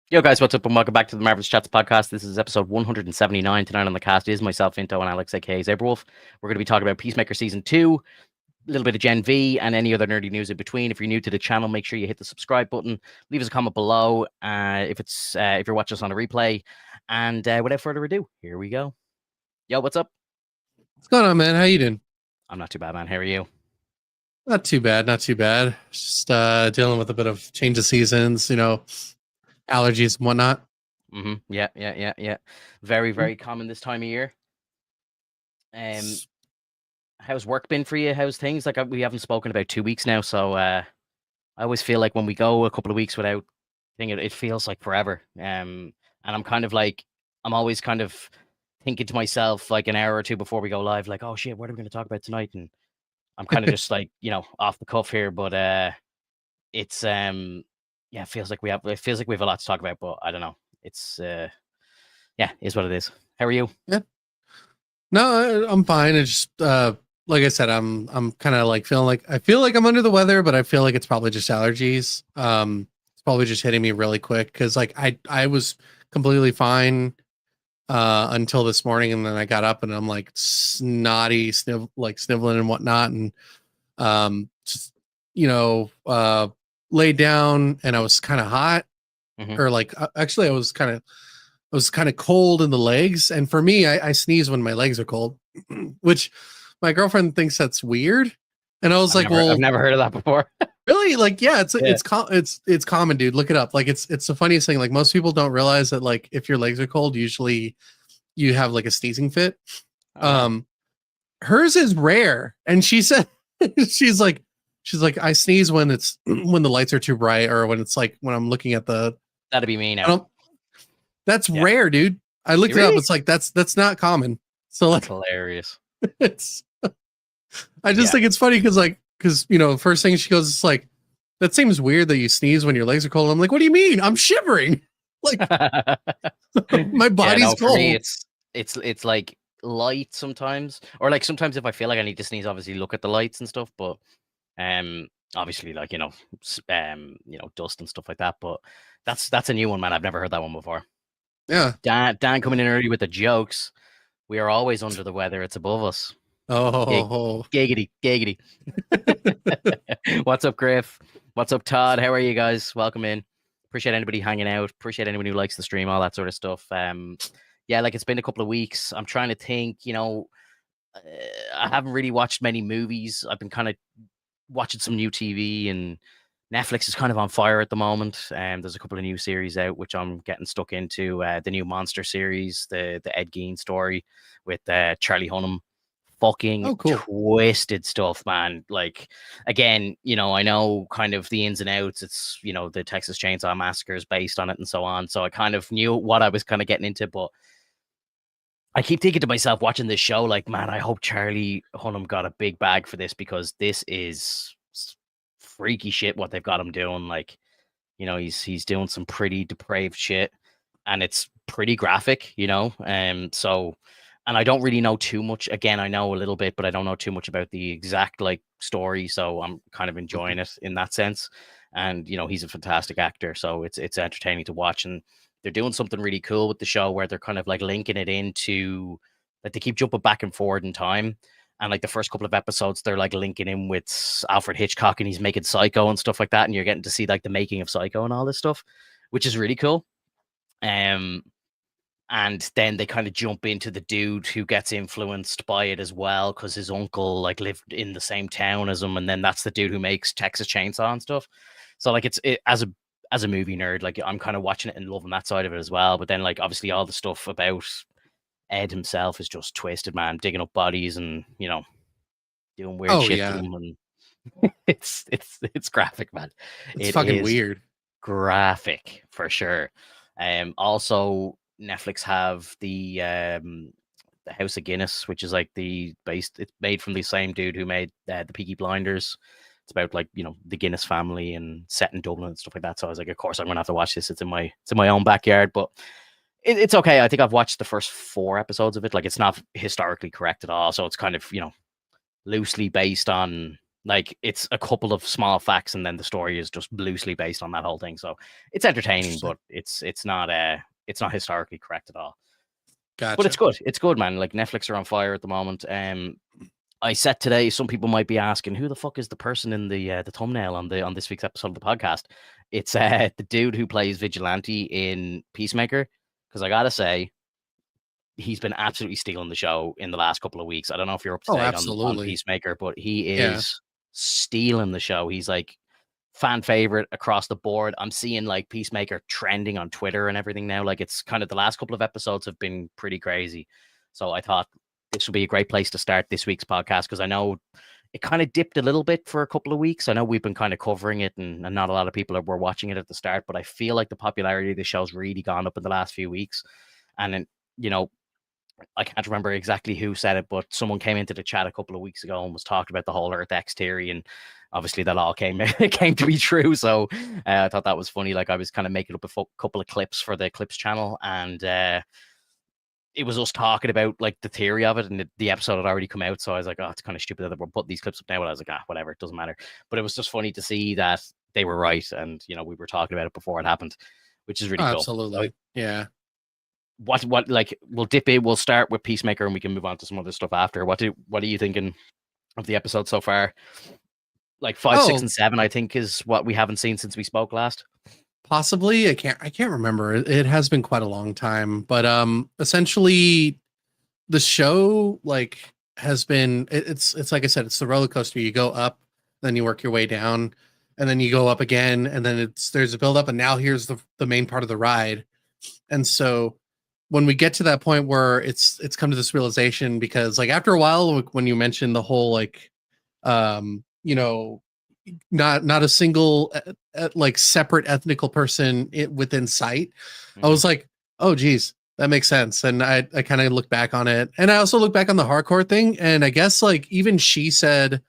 Yo, guys, what's up? And welcome back to the Marvelous Chats podcast. This is episode 179. Tonight on the cast is myself, Vinto, and Alex, aka Zaberwolf. We're going to be talking about Peacemaker Season 2, a little bit of Gen V, and any other nerdy news in between. If you're new to the channel, make sure you hit the subscribe button. Leave us a comment below if you're watching us on a replay. And without further ado, here we go. Yo, what's up? What's going on, man? How you doing? I'm not too bad, man. How are you? Not too bad, not too bad. Just dealing with a bit of change of seasons, allergies and whatnot. Yeah. Very common this time of year. How's work been for you? How's things? Like we haven't spoken about 2 weeks now, so I always feel like when we go a couple of weeks without thinking, it feels like forever. And I'm kind of like, I'm always kind of thinking to myself like an hour or two before we go live, like, oh shit, what are we going to talk about tonight? And I'm kind of just like, off the cuff here, but it's yeah, it feels like we have a lot to talk about, but I don't know. It's yeah, is what it is. How are you? Yeah. No, I'm fine. It's just like I said, I'm kind of like I feel like I'm under the weather, but I feel like it's probably just allergies. It's probably just hitting me really quick because like I was completely fine until this morning, and then I got up and I'm like snotty, sniveling and whatnot, and just laid down, and I was kind of hot, or like actually I was kind of cold in the legs, and for me, I sneeze when my legs are cold, which my girlfriend thinks that's weird, and I was I've never heard of that before. Really? Like, yeah, it's common, dude. Look it up. Like, it's the funniest thing. Like, most people don't realize that, like, if your legs are cold, usually you have like a sneezing fit. Hers is rare, and she said she's like I sneeze when when the lights are too bright, or when it's like when I'm looking at the. That'd be me now. That's rare, dude. I looked it up. It's like that's not common. So like, that's hilarious. It's. I just think it's funny because first thing she goes, it's like, that seems weird that you sneeze when your legs are cold. I'm like, what do you mean? I'm shivering. Like, my body's cold. For me, it's like light sometimes, or like sometimes if I feel like I need to sneeze, obviously look at the lights and stuff. But obviously like dust and stuff like that. But that's a new one, man. I've never heard that one before. Yeah, Dan coming in early with the jokes. We are always under the weather. It's above us. Oh, giggity. What's up, Griff? What's up, Todd? How are you guys? Welcome in. Appreciate anybody hanging out. Appreciate anyone who likes the stream, all that sort of stuff. Yeah, like it's been a couple of weeks. I'm trying to think, I haven't really watched many movies. I've been kind of watching some new TV, and Netflix is kind of on fire at the moment. There's a couple of new series out, which I'm getting stuck into. The new Monster series, the Ed Gein story with Charlie Hunnam. Fucking twisted stuff, man. Like, again, I know kind of the ins and outs. It's, the Texas Chainsaw Massacre is based on it and so on. So I kind of knew what I was kind of getting into, but I keep thinking to myself watching this show, like, man, I hope Charlie Hunnam got a big bag for this, because this is freaky shit what they've got him doing. Like, he's doing some pretty depraved shit, and it's pretty graphic, so. And I don't really know too much. Again, I know a little bit, but I don't know too much about the exact like story. So I'm kind of enjoying it in that sense. And he's a fantastic actor, so it's entertaining to watch. And they're doing something really cool with the show, where they're kind of like linking it into, like, they keep jumping back and forward in time. And like the first couple of episodes, they're like linking in with Alfred Hitchcock, and he's making Psycho and stuff like that. And you're getting to see like the making of Psycho and all this stuff, which is really cool. And then they kind of jump into the dude who gets influenced by it as well, because his uncle like lived in the same town as him, and then that's the dude who makes Texas Chainsaw and stuff. So like as a movie nerd, like I'm kind of watching it and loving that side of it as well. But then like obviously all the stuff about Ed himself is just twisted, man. Digging up bodies and doing weird shit to them, and it's graphic, man. It's fucking weird. Graphic for sure. Also, Netflix have the House of Guinness, which is like it's made from the same dude who made the Peaky Blinders. It's about like the Guinness family and set in Dublin and stuff like that. So I was like, of course I'm gonna have to watch this. It's in my own backyard, but it's okay. I think I've watched the first 4 episodes of it. Like, it's not historically correct at all, so it's kind of loosely based on Like it's a couple of small facts, and then the story is just loosely based on that whole thing. So it's entertaining, but it's not historically correct at all. But it's Gotcha. good. It's good, man. Like Netflix are on fire at the moment. I said today, some people might be asking, who the fuck is the person in the thumbnail on this week's episode of the podcast? It's the dude who plays Vigilante in Peacemaker. Because I gotta say, he's been absolutely stealing the show in the last couple of weeks. I don't know if you're up to Oh, date on absolutely. Peacemaker, but he Yeah. is stealing the show. He's like fan favorite across the board. I'm seeing like Peacemaker trending on Twitter and everything now. Like it's kind of the last couple of episodes have been pretty crazy. So I thought this would be a great place to start this week's podcast because I know it kind of dipped a little bit for a couple of weeks. I know we've been kind of covering it and not a lot of people were watching it at the start, but I feel like the popularity of the show's really gone up in the last few weeks. And then, you know, I can't remember exactly who said it, but someone came into the chat a couple of weeks ago and was talking about the whole Earth X theory, and obviously that all came came to be true. So I thought that was funny. Like I was kind of making up a couple of clips for the Clips channel, and it was us talking about like the theory of it, and the episode had already come out. So I was like, oh, it's kind of stupid that we're putting these clips up now. But I was like, whatever, it doesn't matter. But it was just funny to see that they were right, and we were talking about it before it happened, which is really Oh, cool. So, absolutely. Yeah. what like we'll dip in, we'll start with Peacemaker and we can move on to some other stuff after. What are you thinking of the episode so far? Like 5, 6, and 7, I think, is what we haven't seen since we spoke last. Possibly. I can't remember. It has been quite a long time, but essentially the show like has been it's like I said, it's the roller coaster. You go up, then you work your way down, and then you go up again, and then there's a build up, and now here's the main part of the ride. And so when we get to that point where it's come to this realization, because like after a while, like, when you mentioned the whole like you know, not a single like separate ethnical person within sight, I was like, oh geez, that makes sense. And I kind of look back on it, and I also look back on the hardcore thing, and I guess like even she said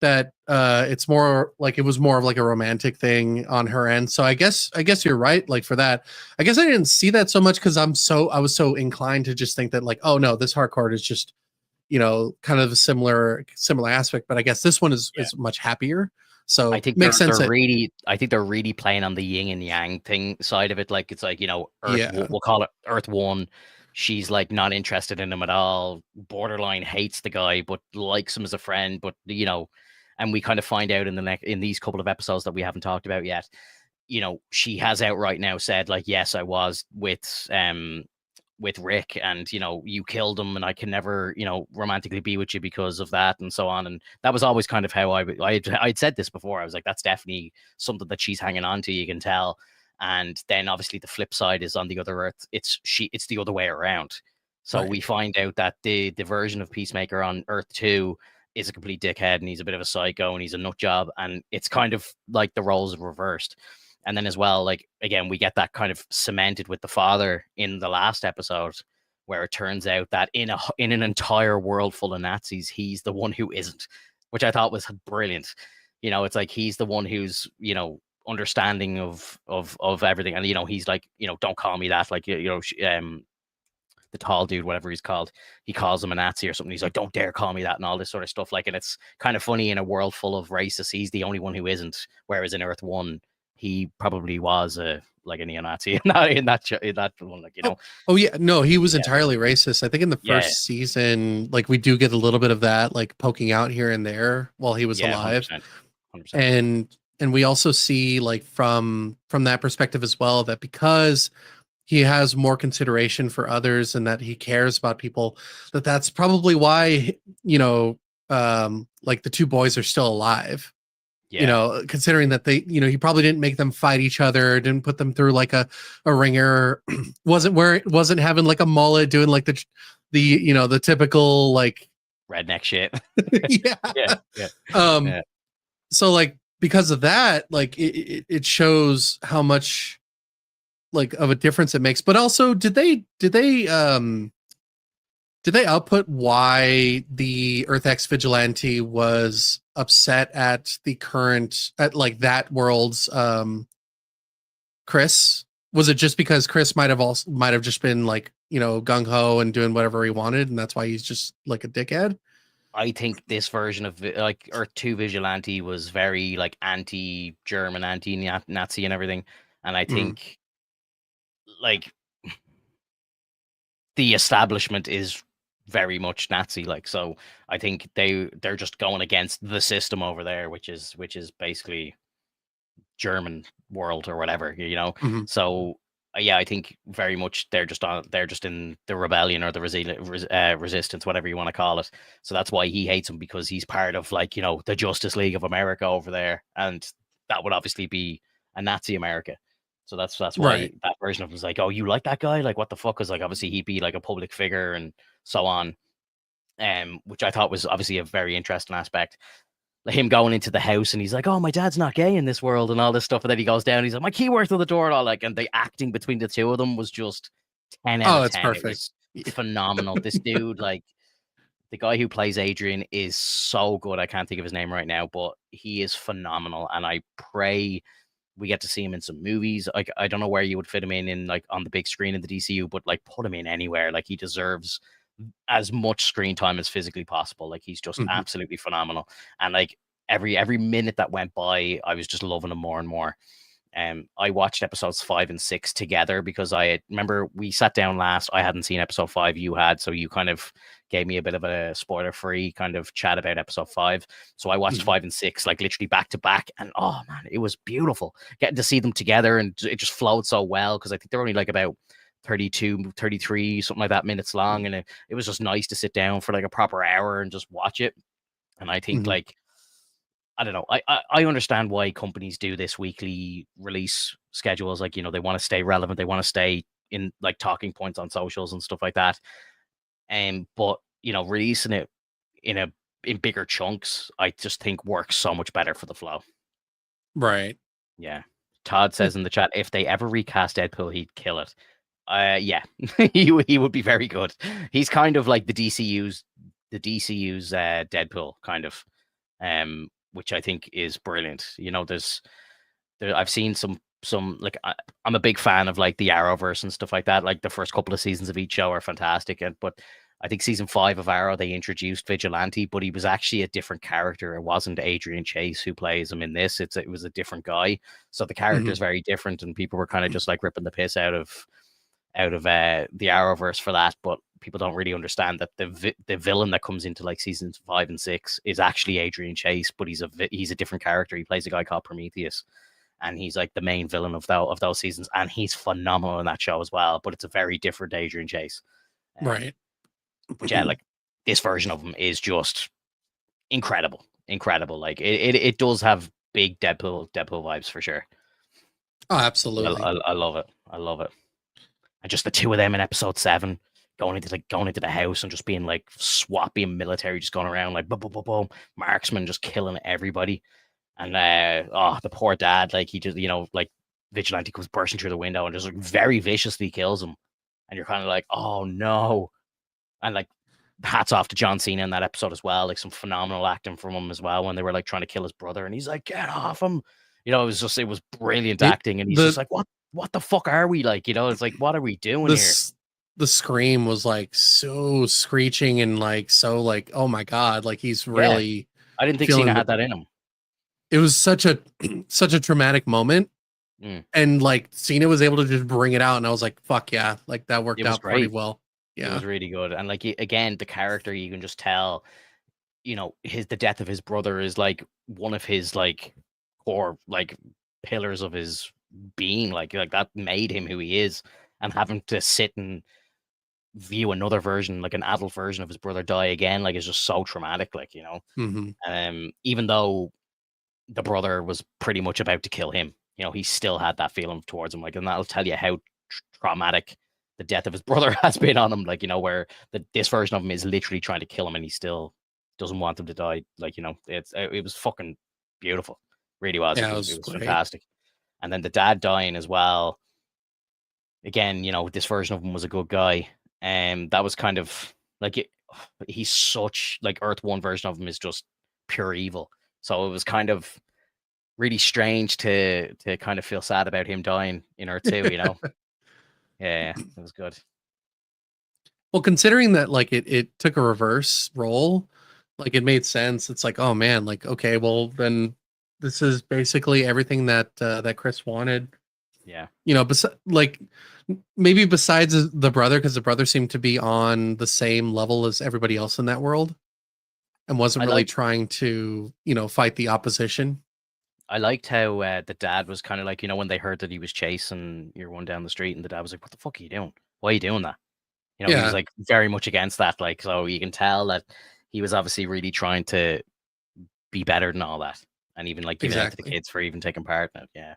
that it's more like it was more of like a romantic thing on her end. So I guess you're right. Like for that, I guess I didn't see that so much because I was so inclined to just think that like, oh no, this hardcore is just kind of a similar aspect. But I guess this one is much happier. I So think makes sense. they're really playing on the yin and yang thing side of it. Like it's like, Earth, Yeah, we'll call it Earth One. She's like not interested in him at all. Borderline hates the guy, but likes him as a friend. But and we kind of find out in these couple of episodes that we haven't talked about yet. She has outright now said like, yes, I was with Rick, and you killed him, and I can never romantically be with you because of that, and so on. And that was always kind of how I'd said this before. I was like, that's definitely something that she's hanging on to, you can tell. And then obviously the flip side is on the other Earth, it's the other way around. So right. we find out that the version of Peacemaker on Earth 2 is a complete dickhead, and he's a bit of a psycho, and he's a nut job, and it's kind of like the roles are reversed. And then as well, like again, we get that kind of cemented with the father in the last episode, where it turns out that in an entire world full of Nazis, he's the one who isn't, which I thought was brilliant. It's like he's the one who's understanding of everything, and he's like, don't call me that, like the tall dude, whatever he's called, he calls him a Nazi or something. He's like, don't dare call me that, and all this sort of stuff. Like, and it's kind of funny, in a world full of racists, he's the only one who isn't. Whereas in Earth One, he probably was like a neo-Nazi in that one, like Oh yeah, no, he was yeah, entirely racist. I think in the yeah, first season, like we do get a little bit of that, like poking out here and there while he was yeah, alive. 100%, 100%. And we also see like from that perspective as well, that because he has more consideration for others and that he cares about people, that's probably why like the two boys are still alive. Yeah, Considering that they, he probably didn't make them fight each other, didn't put them through like a ringer, wasn't having like a mullet, doing like the typical like redneck shit. yeah. Yeah. Um, Yeah. so like because of that, like it shows how much like of a difference it makes. But also, did they output why the Earth X vigilante was upset at like that world's Chris? Was it just because Chris might have just been like gung ho and doing whatever he wanted, and that's why he's just like a dickhead? I think this version of like Earth 2 Vigilante was very like anti-German, anti-Nazi and everything. And I Mm, think like the establishment is very much Nazi like. So I think they're just going against the system over there, which is basically German world or whatever, you know. mhm. So yeah, I think very much they're just in the rebellion or the resistance, whatever you want to call it. So that's why he hates him, because he's part of like, you know, the Justice League of America over there, and that would obviously be a Nazi America. So that's why Right. that version of him is like, oh, you like that guy? Like, what the fuck? Because like obviously he'd be like a public figure and so on. Which I thought was obviously a very interesting aspect, like him going into the house and he's like, "Oh, my dad's not gay in this world," and all this stuff. And then he goes down, he's like, "My key works on the door," and all like, and the acting between the two of them was just 10 out Oh, of it's 10. It perfect. was phenomenal. This dude, like the guy who plays Adrian, is so good. I can't think of his name right now, but he is phenomenal. And I pray we get to see him in some movies. Like I don't know where you would fit him in like on the big screen in the DCU, but like put him in anywhere. Like he deserves as much screen time as physically possible. Like he's just Mhm. absolutely phenomenal. And like every minute that went by, I was just loving him more and more. I watched episodes 5 and 6 together because I remember we sat down last. I hadn't seen episode 5, you had, so you kind of gave me a bit of a spoiler-free kind of chat about episode 5. So I watched Mhm. 5 and 6 like literally back to back, and oh man, it was beautiful getting to see them together, and it just flowed so well because I think they're only like about 32, 33, something like that minutes long, and it was just nice to sit down for like a proper hour and just watch it. And I think Mhm. like I don't know. I understand why companies do this weekly release schedules. Like, you know, they want to stay relevant. They want to stay in like talking points on socials and stuff like that. But you know, releasing it in a in bigger chunks, I just think works so much better for the flow. Right. Yeah. Todd Yeah. says in the chat, if they ever recast Deadpool, he'd kill it. Yeah, he would be very good. He's kind of like the DCU's Deadpool kind of, which I think is brilliant. You know, I've seen some like I'm a big fan of like the Arrowverse and stuff like that. Like the first couple of seasons of each show are fantastic, but I think season 5 of Arrow they introduced Vigilante, but he was actually a different character. It wasn't Adrian Chase who plays him in this. It was a different guy. So the character Mhm. is very different, and people were kind of just like ripping the piss out of the Arrowverse for that, but people don't really understand that the villain that comes into like seasons 5 and 6 is actually Adrian Chase, but he's a different character. He plays a guy called Prometheus, and he's like the main villain of those seasons, and he's phenomenal in that show as well. But it's a very different Adrian Chase. Um, Right. but yeah, like this version of him is just incredible, incredible. Like it does have big Deadpool vibes for sure. Oh, I, absolutely. I, I love it. I love it. And just the two of them in episode 7 going into the house and just being like SWAT, being military, just going around like boom, boom, boom, boom, marksman, just killing everybody. And the poor dad, like he just, you know, like Vigilante comes bursting through the window and just like very viciously kills him. And you're kind of like, oh no. And like hats off to John Cena in that episode as well. Like some phenomenal acting from him as well when they were like trying to kill his brother, and he's like, "Get off him!" You know, it was brilliant It acting, and he's just the like, "What the fuck are we like?" You know, it's like, "What are we doing here?" this the scream was like so screeching and like so like, oh my god, like he's Yeah, really I didn't think Cena feeling the had that in him. it was such a such a traumatic moment. Mm, And like Cena was able to just bring it out, and I was like, fuck yeah, like that it worked was out pretty great. well. It Yeah. was really good, and like again, the character you can just tell. You know, the death of his brother is like one of his like core like pillars of his being. Like that made him who he is, and having to sit and view another version, like an adult version of his brother die again, like is just so traumatic. Like, you know, Hmm. even though the brother was pretty much about to kill him, you know, he still had that feeling towards him. Like, and that'll tell you how traumatic the death of his brother has been on him. Like, you know, where this version of him is literally trying to kill him, and he still doesn't want him to die. Like, you know, it was fucking beautiful. Really was. Yeah, it It was was great. fantastic. And then the dad dying as well. Again, you know, this version of him was a good guy, and that was kind of like he's such like Earth One version of him is just pure evil. So it was kind of really strange to kind of feel sad about him dying in Earth 2, you know? Yeah, it was good. Well, considering that like it took a reverse role, Like it made sense. It's like, oh man, like okay, well then this is basically everything that that Chris wanted. Yeah. You know, like maybe besides the brother, because the brother seemed to be on the same level as everybody else in that world and wasn't I really like trying to, you know, fight the opposition. I liked how the dad was kind of like, when they heard that he was chasing your one down the street, and the dad was like, "What the fuck are you doing? Why are you doing that?" He was Yeah, like very much against that. Like, so you can tell that he was obviously really trying to be better than all that, and even like giving out to the exactly. kids for even taking part in it. Yeah.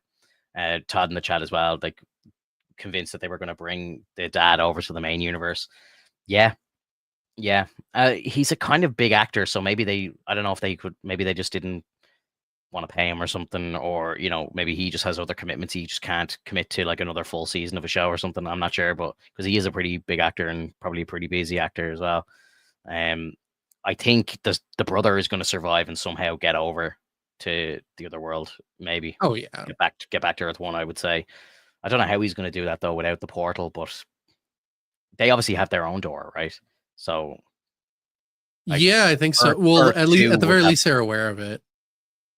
Todd in the chat as well, like convinced that they were going to bring the dad over to the main universe. Yeah, yeah. He's a kind of big actor, so maybe I don't know if they could, maybe they just didn't want to pay him or something, or maybe he just has other commitments. He just can't commit to like another full season of a show or something. I'm not sure, but because he is a pretty big actor and probably a pretty busy actor as well. Um, I think the brother is going to survive and somehow get over to the other world. Maybe Oh yeah. get back to Earth One. I would say. I don't know how he's going to do that though without the portal, but they obviously have their own door, right? So like Yeah, I think so. Earth Well, Earth at least Two at the would very have. least they're aware of it.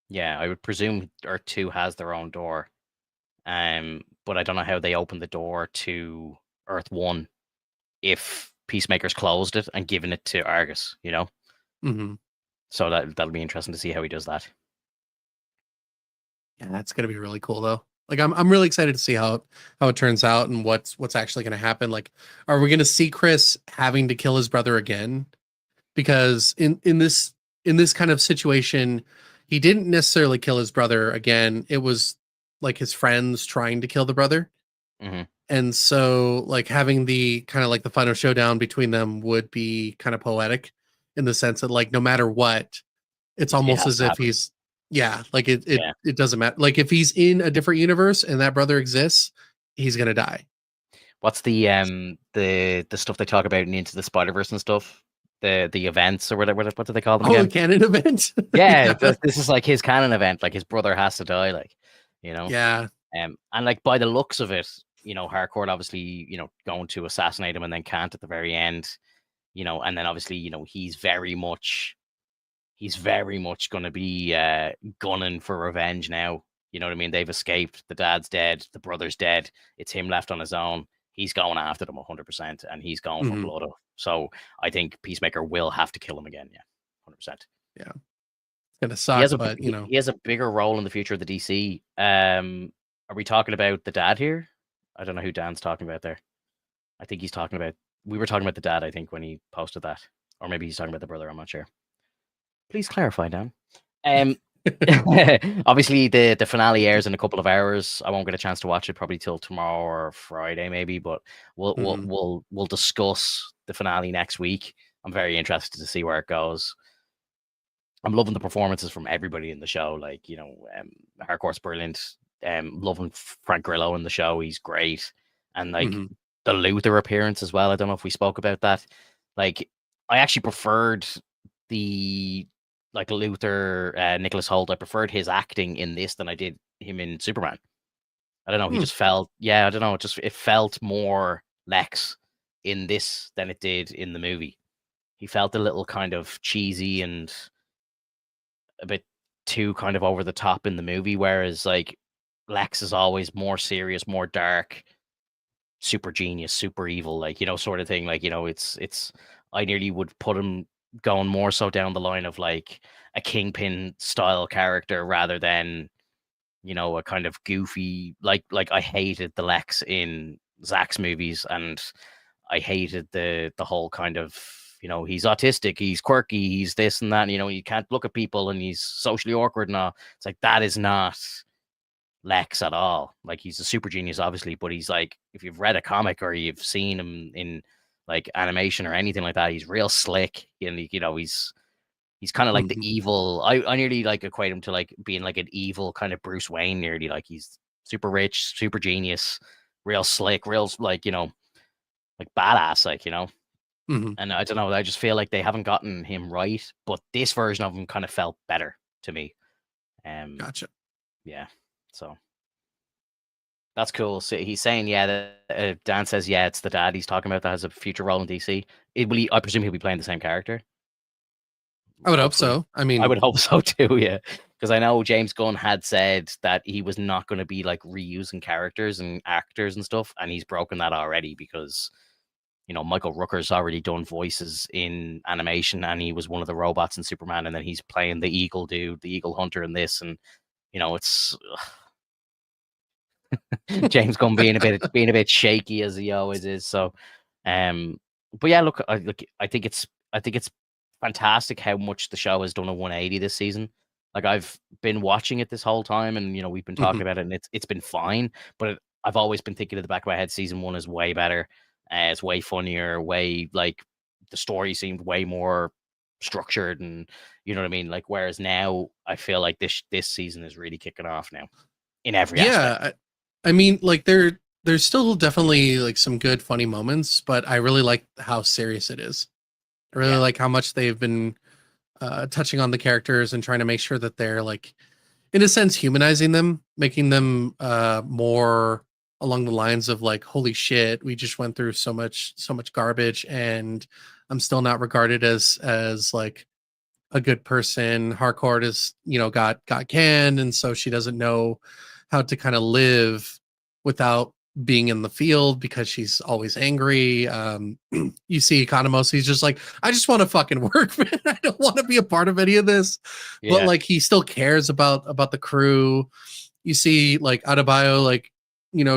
Yeah, I would presume Earth Two has their own door. But I don't know how they open the door to Earth One if Peacemaker's closed it and given it to Argus. Hmm. So that'll be interesting to see how he does that. Yeah, that's gonna be really cool though. Like I'm really excited to see how it turns out and what's actually gonna happen. Like, are we gonna see Chris having to kill his brother again? Because in this kind of situation, he didn't necessarily kill his brother again. It was like his friends trying to kill the brother. Hmm. And so like having the kind of like the final showdown between them would be kind of poetic in the sense that like no matter what, it's It almost has as to if happen. he's yeah, like it Yeah. it doesn't matter. Like if he's in a different universe and that brother exists, he's gonna die. What's the stuff they talk about in Into the Spider Verse and stuff? The events or whatever. What do they call them Oh, the again? canon event. Yeah, Yeah. this is like his canon event. Like his brother has to die. Like, you know. Yeah. And like by the looks of it, Harcourt obviously, going to assassinate him and then can't at the very end, and then obviously, he's very much going to be gunning for revenge now. You know what I mean? They've escaped. The dad's dead. The brother's dead. It's him left on his own. He's going after them 100%, and he's going for Hmm. blood. So I think Peacemaker will have to kill him again. Yeah, 100%. Yeah. It's gonna He has suck, a but you know. he has a bigger role in the future of the DC. Are we talking about the dad here? I don't know who Dan's talking about there. I think he's talking about. We were talking about the dad, I think, when he posted that, or maybe he's talking about the brother. I'm not sure. Please clarify, Dan. Um, obviously the finale airs in a couple of hours. I won't get a chance to watch it probably till tomorrow or Friday, maybe. But we'll we'll Mhm. we'll we'll discuss the finale next week. I'm very interested to see where it goes. I'm loving the performances from everybody in the show. Like, Harcourt's brilliant. Loving Frank Grillo in the show. He's great. And like Mhm. the Luther appearance as well. I don't know if we spoke about that. Like, I actually preferred the like Luther, Nicholas Holt. I preferred his acting in this than I did him in Superman. I don't know. He Hmm. just felt, yeah, I don't know. It felt more Lex in this than it did in the movie. He felt a little kind of cheesy and a bit too kind of over the top in the movie, whereas like Lex is always more serious, more dark, super genius, super evil, like sort of thing. Like it's. I nearly would put him going more so down the line of like a Kingpin style character rather than a kind of goofy like I hated the Lex in Zack's movies, and I hated the whole kind of he's autistic, he's quirky, he's this and that. You can't look at people, and he's socially awkward and all. It's like that is not Lex at all. Like he's a super genius, obviously, but he's like if you've read a comic or you've seen him in like animation or anything like that, he's real slick, and he's kind of like the Mhm. evil. I nearly like equate him to like being like an evil kind of Bruce Wayne. Nearly like he's super rich, super genius, real slick, real like badass, Mhm. And I don't know. I just feel like they haven't gotten him right, but this version of him kind of felt better to me. Um, Gotcha. yeah. So that's cool. So he's saying, yeah. Dan says, yeah, it's the dad he's talking about that has a future role in DC. I presume he'll be playing the same character. I would hope Hopefully. so. I I mean, would hope so too, yeah. Because I know James Gunn had said that he was not going to be like reusing characters and actors and stuff, and he's broken that already because Michael Rooker's already done voices in animation, and he was one of the robots in Superman, and then he's playing the Eagle dude, the Eagle Hunter in this, and it's James Gunn being a bit shaky as he always is. So, but yeah, look, I think it's fantastic how much the show has done a 180 this season. Like I've been watching it this whole time, and we've been talking mhm. about it, and it's been fine. But I've always been thinking at the back of my head, season one is way better. It's way funnier, way like the story seemed way more structured, and you know what I mean. Like whereas now, I feel like this season is really kicking off now in every aspect. Yeah, I mean, like there's still definitely like some good funny moments, but I really like how serious it is. I really Yeah, like how much they've been touching on the characters and trying to make sure that they're like, in a sense, humanizing them, making them more along the lines of like, holy shit, we just went through so much garbage, and I'm still not regarded as like a good person. Harcourt is, got canned, and so she doesn't know how to kind of live without being in the field because she's always angry. You see Economos, he's just like, I just want to fucking work, man. I don't want to be a part of any of this. But yeah, like he still cares about the crew. You see like Adebayo, like,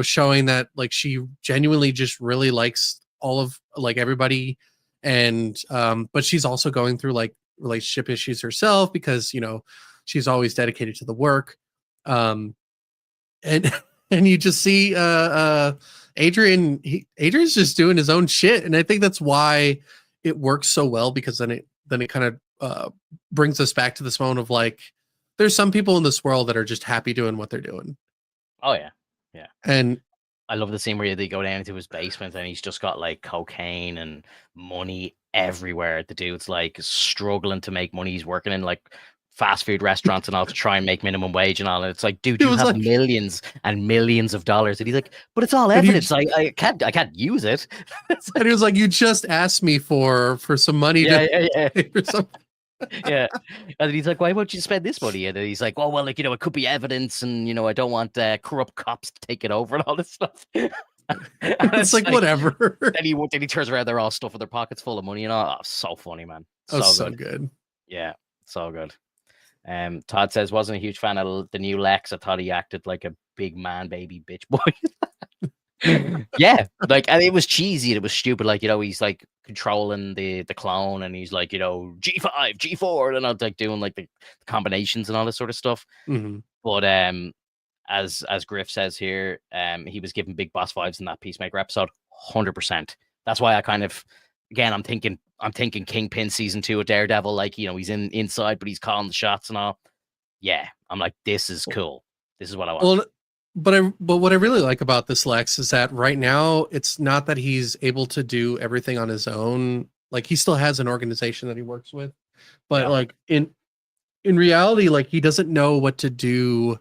showing that like she genuinely just really likes all of like everybody. And but she's also going through like relationship issues herself because she's always dedicated to the work. And and you just see Adrian. Adrian's just doing his own shit, and I think that's why it works so well, because then it kind of brings us back to this moment of like, there's some people in this world that are just happy doing what they're doing. oh yeah, yeah. And I love the scene where they go down into his basement and he's just got like cocaine and money everywhere. The dude's like struggling to make money. He's working in like fast food restaurants and all to try and make minimum wage and all. And it's like, dude, it you was have like, millions and millions of dollars. And he's like, but it's all and you evidence. I can't use it. It's and like, he was like, you just asked me for some money yeah, to yeah, yeah. pay for something. Yeah. And then he's like, why won't you spend this money? And then he's like, well, like, it could be evidence and, I don't want corrupt cops to take it over and all this stuff. And It's it's like, like, whatever. then he turns around, they're all stuffing their pockets full of money and all. Oh, so funny, man. Oh, So so good. good. Yeah, so good. Todd says, wasn't a huge fan of the new Lex. I thought he acted like a big man baby bitch boy. Yeah, like, and it was cheesy and it was stupid. Like, he's like controlling the clone and he's like, G5, G4, and I'm like doing like the combinations and all this sort of stuff. Mhm. But as Griff says here, he was given big boss vibes in that Peacemaker episode, 100%. That's why I kind of, again, I'm thinking Kingpin season 2 of Daredevil, like, he's inside, but he's calling the shots and all. Yeah, I'm like, this is cool. This is what I want. Well, but what I really like about this Lex is that right now it's not that he's able to do everything on his own. Like he still has an organization that he works with, but Yeah. like in reality, like he doesn't know what to do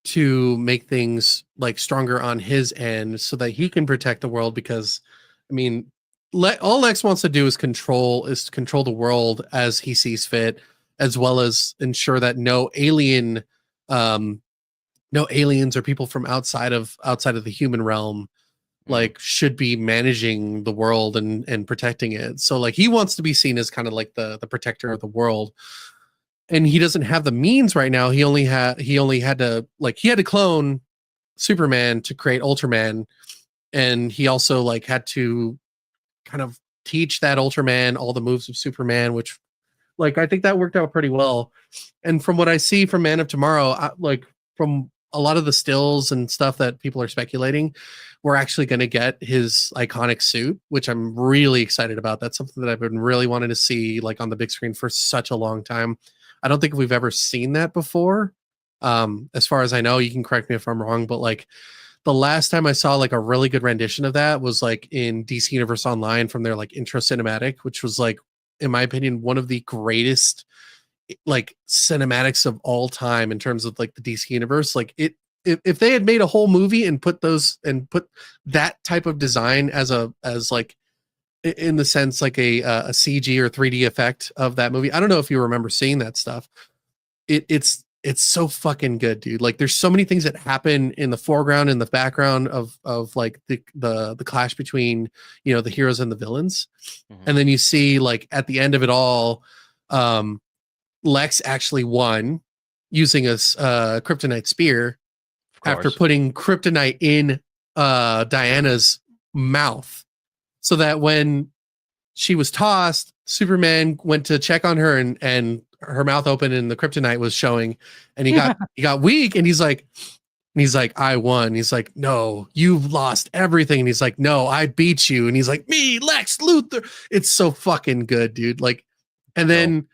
to make things like stronger on his end so that he can protect the world. Because I mean, all Lex wants to do is control the world as he sees fit, as well as ensure that no aliens or people from outside of the human realm like should be managing the world and protecting it. So like he wants to be seen as kind of like the protector of the world, and he doesn't have the means right now. He had to clone Superman to create Ultraman, and he also like had to kind of teach that Ultraman all the moves of Superman, which like I think that worked out pretty well. And from what I see from Man of Tomorrow, like from a lot of the stills and stuff that people are speculating, we're actually going to get his iconic suit, which I'm really excited about. That's something that I've been really wanting to see like on the big screen for such a long time. I don't think we've ever seen that before. As far as I know, you can correct me if I'm wrong, but like the last time I saw like a really good rendition of that was like in DC Universe Online from their like intro cinematic, which was like, in my opinion, one of the greatest like cinematics of all time in terms of like the DC universe. Like if they had made a whole movie and put that type of design as like in the sense like a CG or 3D effect of that movie. I don't know if you remember seeing that stuff. It's so fucking good, dude. Like there's so many things that happen in the foreground and the background of like the clash between, you know, the heroes and the villains. Mhm. And then you see like at the end of it all, Lex actually won using a kryptonite spear after putting kryptonite in Diana's mouth, so that when she was tossed, Superman went to check on her, and her mouth opened and the kryptonite was showing, and he got weak, and he's like, I won. He's like, no, you've lost everything. And he's like, no, I beat you. And he's like, me, Lex Luthor. It's so fucking good, dude. Like, and then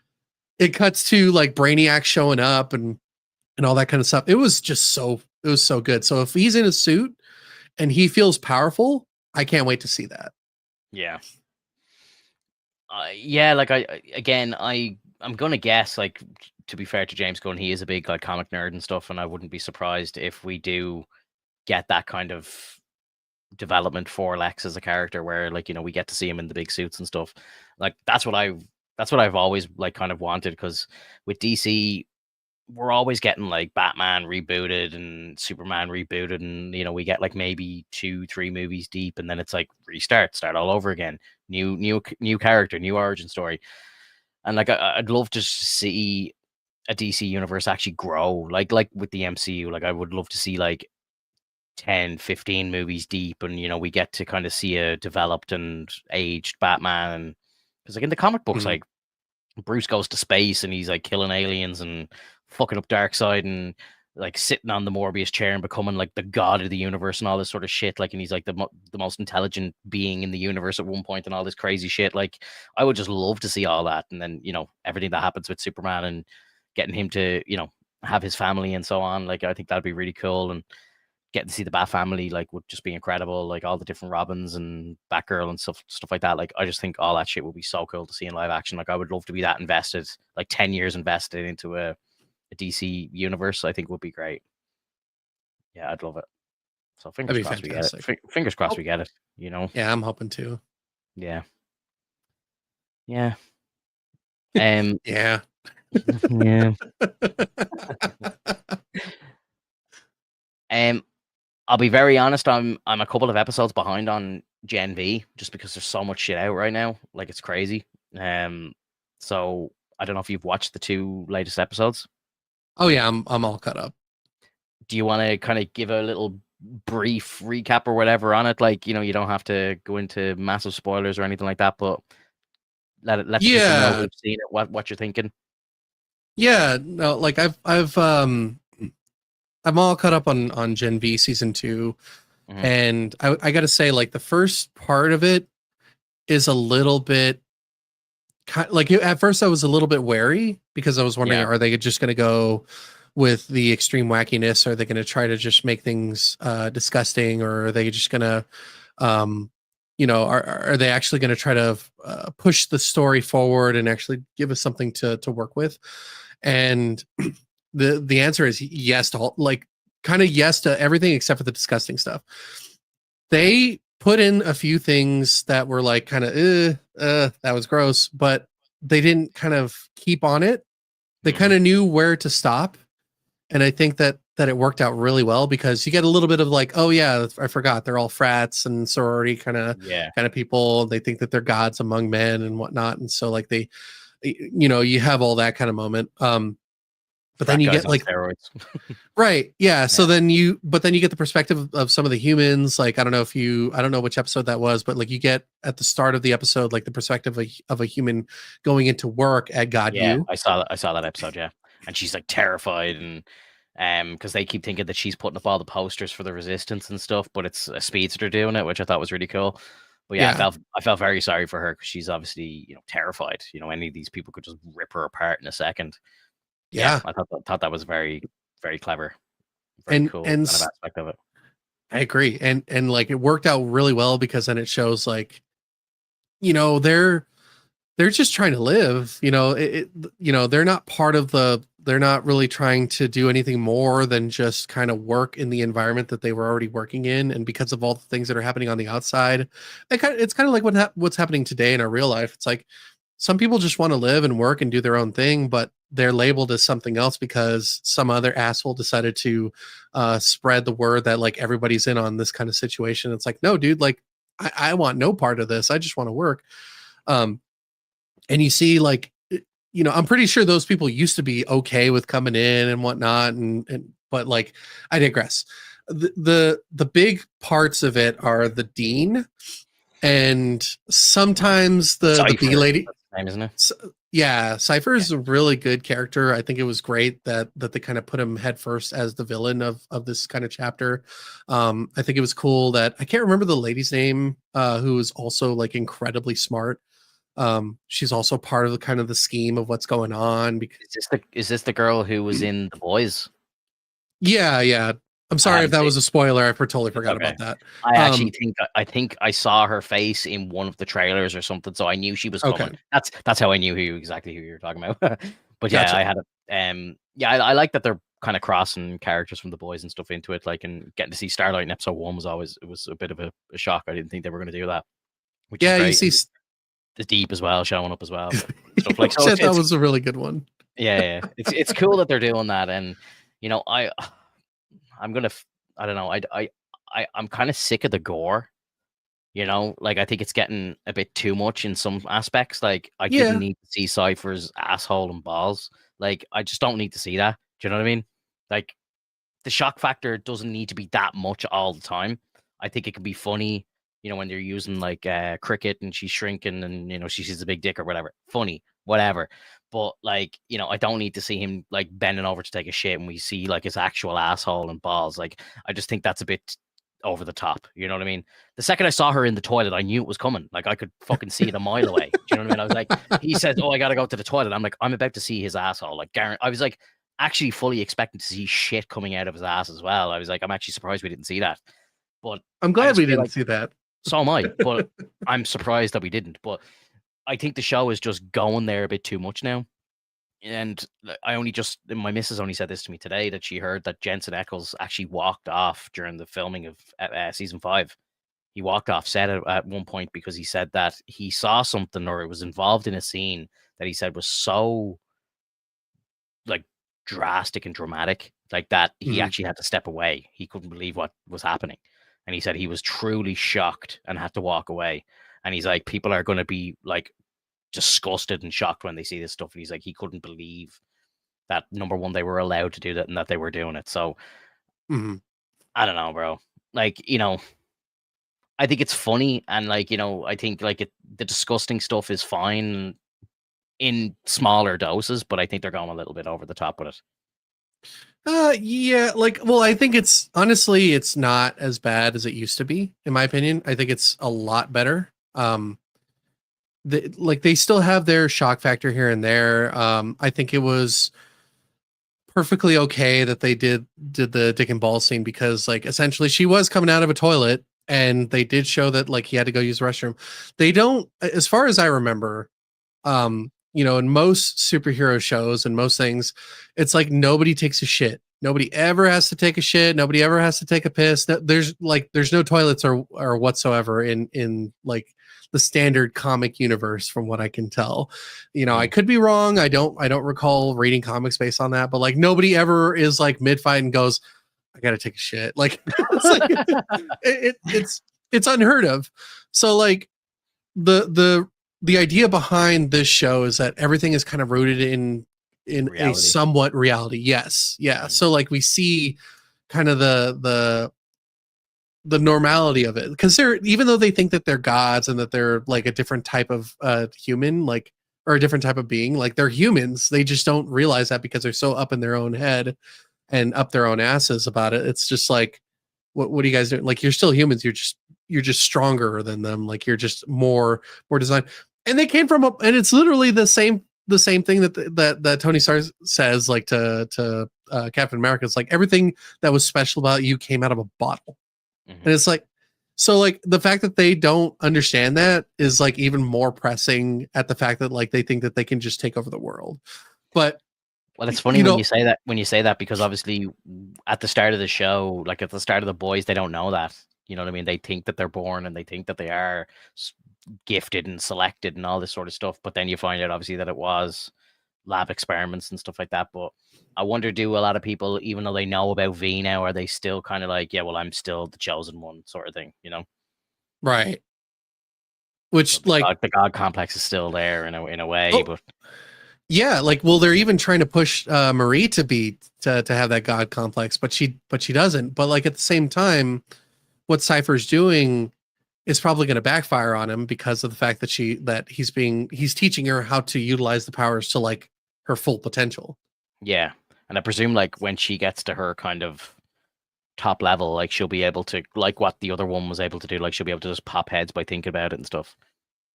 it cuts to like Brainiac showing up and all that kind of stuff. It was so good. So if he's in a suit and he feels powerful, I can't wait to see that. Yeah. Yeah, like I'm gonna guess, like, to be fair to James Gunn, he is a big like comic nerd and stuff, and I wouldn't be surprised if we do get that kind of development for Lex as a character, where like, you know, we get to see him in the big suits and stuff. Like that's what I've always like kind of wanted, because with DC we're always getting like Batman rebooted and Superman rebooted, and you know, we get like maybe 2-3 movies deep, and then it's like start all over again, new character, new origin story. And like I'd love to see a DC universe actually grow, like with the MCU. Like I would love to see like 10-15 movies deep, and you know, we get to kind of see a developed and aged Batman. And because like in the comic books, like Bruce goes to space and he's like killing aliens and fucking up Darkseid, and like sitting on the Morbius chair and becoming like the god of the universe and all this sort of shit. Like, and he's like the most intelligent being in the universe at one point and all this crazy shit. Like, I would just love to see all that. And then, you know, everything that happens with Superman and getting him to, you know, have his family and so on. Like, I think that'd be really cool. And getting to see the Bat family, like, would just be incredible. Like all the different Robins and Batgirl and stuff like that. Like, I just think all that shit would be so cool to see in live action. Like, I would love to be that invested, like 10 years invested into a DC universe. I think would be great. Yeah, I'd love it. So fingers crossed we get it. Fingers crossed we get it. You know. Yeah, I'm hoping to. Yeah. Yeah. Yeah. Yeah. I'll be very honest. I'm a couple of episodes behind on Gen V, just because there's so much shit out right now. Like, it's crazy. So I don't know if you've watched the 2 latest episodes. Oh yeah, I'm all caught up. Do you want to kind of give a little brief recap or whatever on it? Like, you know, you don't have to go into massive spoilers or anything like that, but let the people know who've seen it what you're thinking. Yeah, no, like I'm all caught up on Gen V season 2, and I got to say, like, the first part of it is a little bit like, at first I was a little bit wary, because I was wondering, are they just going to go with the extreme wackiness? Are they going to try to just make things disgusting, or are they just going to, you know, are they actually going to try to push the story forward and actually give us something to work with? And the answer is yes to all, like, kind of yes to everything except for the disgusting stuff. They put in a few things that were like kind of that was gross, but they didn't kind of keep on it. They kind of knew where to stop, and I think that it worked out really well, because you get a little bit of like, oh yeah, I forgot, they're all frats and sorority kind of people. They think that they're gods among men and whatnot, and so like they, you know, you have all that kind of moment. But then you get like steroids. Right. Yeah. So then you get the perspective of some of the humans. Like, I don't know which episode that was, but like, you get at the start of the episode, like the perspective of a human going into work at God. Yeah, I saw that episode. Yeah. And she's like terrified, and because they keep thinking that she's putting up all the posters for the resistance and stuff, but it's a speedster doing it, which I thought was really cool. But yeah, I felt very sorry for her, because she's obviously, you know, terrified. You know, any of these people could just rip her apart in a second. Yeah, I thought that was very, very clever, very cool kind of aspect of it. I agree, and like, it worked out really well, because then it shows, like, you know, they're just trying to live. You know, you know, they're not part of the they're not really trying to do anything more than just kind of work in the environment that they were already working in. And because of all the things that are happening on the outside, it's kind of like what's happening today in our real life. It's like some people just want to live and work and do their own thing, but they're labeled as something else because some other asshole decided to spread the word that like everybody's in on this kind of situation. It's like, no, dude, like I want no part of this. I just want to work. And you see like, I'm pretty sure those people used to be okay with coming in and whatnot. But like, I digress. The big parts of it are the dean and sometimes the B lady. Name, isn't it? Yeah, Cypher is a really good character. I think it was great that they kind of put him head first as the villain of this kind of chapter. I think it was cool that I can't remember the lady's name, who is also like incredibly smart. She's also part of the kind of the scheme of what's going on. Because is this the girl who was in The Boys? Yeah. I'm sorry if that was a spoiler. I totally forgot about that. I actually think I saw her face in one of the trailers or something, so I knew she was coming. Okay. That's how I knew exactly who you were talking about. But yeah, gotcha. I had I like that they're kind of crossing characters from The Boys and stuff into it, like, and getting to see Starlight in episode 1 was a bit of a shock. I didn't think they were going to do that. Which is great. You see the Deep as well showing up as well. Stuff like so. That was a really good one. Yeah. It's cool that they're doing that, and I'm gonna. I don't know. I'm kind of sick of the gore. Like I think it's getting a bit too much in some aspects. Like I didn't need to see Cypher's asshole and balls. Like I just don't need to see that. Do you know what I mean? Like the shock factor doesn't need to be that much all the time. I think it can be funny. When they're using like cricket and she's shrinking and she sees a big dick or whatever. Funny, whatever. But like, I don't need to see him like bending over to take a shit and we see like his actual asshole and balls. Like, I just think that's a bit over the top. You know what I mean? The second I saw her in the toilet, I knew it was coming. Like I could fucking see it a mile away. Do you know what I mean? I was like, he says, "Oh, I gotta go to the toilet." I'm like, I'm about to see his asshole. Like, I was like, actually fully expecting to see shit coming out of his ass as well. I was like, I'm actually surprised we didn't see that. But I'm glad we didn't see that. So am I. But I'm surprised that we didn't. But I think the show is just going there a bit too much now. And my missus only said this to me today, that she heard that Jensen Ackles actually walked off during the filming of season 5. He walked off set at one point because he said that he saw something or it was involved in a scene that he said was so like drastic and dramatic, like that he actually had to step away. He couldn't believe what was happening. And he said he was truly shocked and had to walk away. And he's like, people are going to be like disgusted and shocked when they see this stuff. And he's like, he couldn't believe that, number one, they were allowed to do that and that they were doing it. So I don't know, bro. Like, I think it's funny. And like, I think like the disgusting stuff is fine in smaller doses, but I think they're going a little bit over the top with it. Yeah, like, well, I think it's not as bad as it used to be, in my opinion. I think it's a lot better. They still have their shock factor here and there. I think it was perfectly okay that they did the dick and ball scene because like essentially she was coming out of a toilet and they did show that like he had to go use the restroom. They don't, as far as I remember, in most superhero shows and most things, it's like nobody takes a shit. Nobody ever has to take a shit. Nobody ever has to take a piss. There's no toilets or whatsoever in like the standard comic universe, from what I can tell. I could be wrong. I don't recall reading comics based on that, but like nobody ever is like mid fight and goes, I gotta take a shit. Like, it's unheard of. So like the idea behind this show is that everything is kind of rooted in reality. A somewhat reality. Yes. Yeah. So like we see kind of the normality of it, because even though they think that they're gods and that they're like a different type of human, like, or a different type of being, like they're humans. They just don't realize that because they're so up in their own head and up their own asses about it. It's just like, what are you guys doing? Like, you're still humans. You're just stronger than them. Like, you're just more designed. And they came from and it's literally the same thing that Tony Stark says, like to Captain America. It's like everything that was special about you came out of a bottle. And it's like, so like the fact that they don't understand that is like even more pressing at the fact that like they think that they can just take over the world. But Well, it's funny You when know, you say that because obviously at the start of the show, like at the start of the boys, they don't know that. You know what I mean? They think that they're born and they think that they are gifted and selected and all this sort of stuff. But then you find out obviously that it was lab experiments and stuff like that. But I wonder, do a lot of people, even though they know about V now, are they still kind of like, yeah, well, I'm still the chosen one, sort of thing, you know? right? So Which like, the God complex is still there in a way, oh but yeah, like, well, they're even trying to push Marie to be to have that God complex, but she doesn't. But like at the same time, what Cypher's doing is probably going to backfire on him because of the fact that he's teaching her how to utilize the powers to like her full potential. yeah. And I presume like when she gets to her kind of top level, like she'll be able to, like what the other one was able to do, like she'll be able to just pop heads by thinking about it and stuff.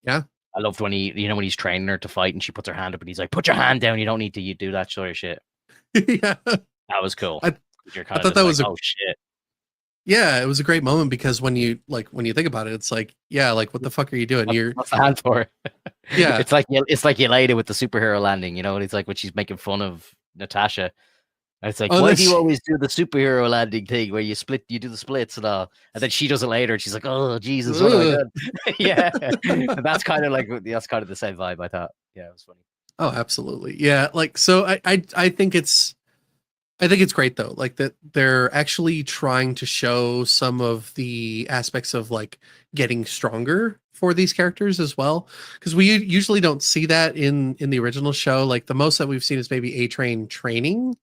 Yeah. I loved when when he's training her to fight and she puts her hand up and he's like, "Put your hand down. You don't need to do that sort of shit." Yeah. That was cool. I, You're I kind of thought just that like, was a "Oh shit." yeah, it was a great moment because when you think about it, it's like, yeah, like what the fuck are you doing? You're What's the hand for? yeah. It's like you laid it with the superhero landing, you know. And it's like when she's making fun of Natasha. And it's like, Oh, why do that's you always do the superhero landing thing where you do the splits and all, and then she does it later, and she's like, oh Jesus, what have I ugh. done? Yeah, and that's kind of the same vibe. I thought, yeah, it was funny. Oh, absolutely. Yeah, like so I think it's great though, like that they're actually trying to show some of the aspects of like getting stronger for these characters as well, because we usually don't see that in the original show. Like the most that we've seen is maybe A Train training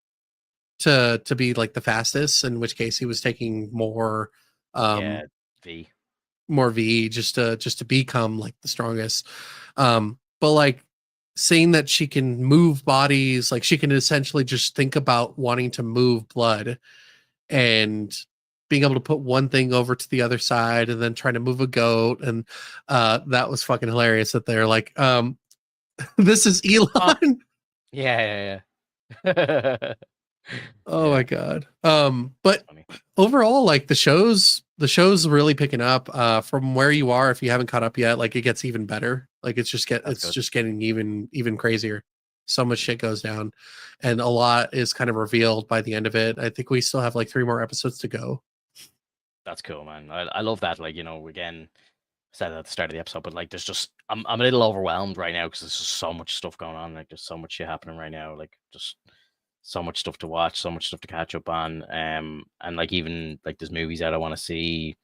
to be like the fastest, in which case he was taking Yeah, um V. more V just to become like the strongest. But like saying that she can move bodies, like she can essentially just think about wanting to move blood and being able to put one thing over to the other side and then trying to move a goat. And that was fucking hilarious that they're like, this is Oh, Elon. yeah, yeah. Oh my Yeah, god. that's But funny. overall, like the show's really picking up. From where you are, if you haven't caught up yet, like it gets even better. Like That's it's good. just getting even crazier. So much shit goes down, and a lot is kind of revealed by the end of it. I think we still have like 3 more episodes to go. That's cool, man. I love that. Like, again, I said at the start of the episode, but like, there's just I'm a little overwhelmed right now because there's just so much stuff going on. Like, there's so much shit happening right now. Like, just so much stuff to watch, so much stuff to catch up on. And like even like there's movies that I want to see.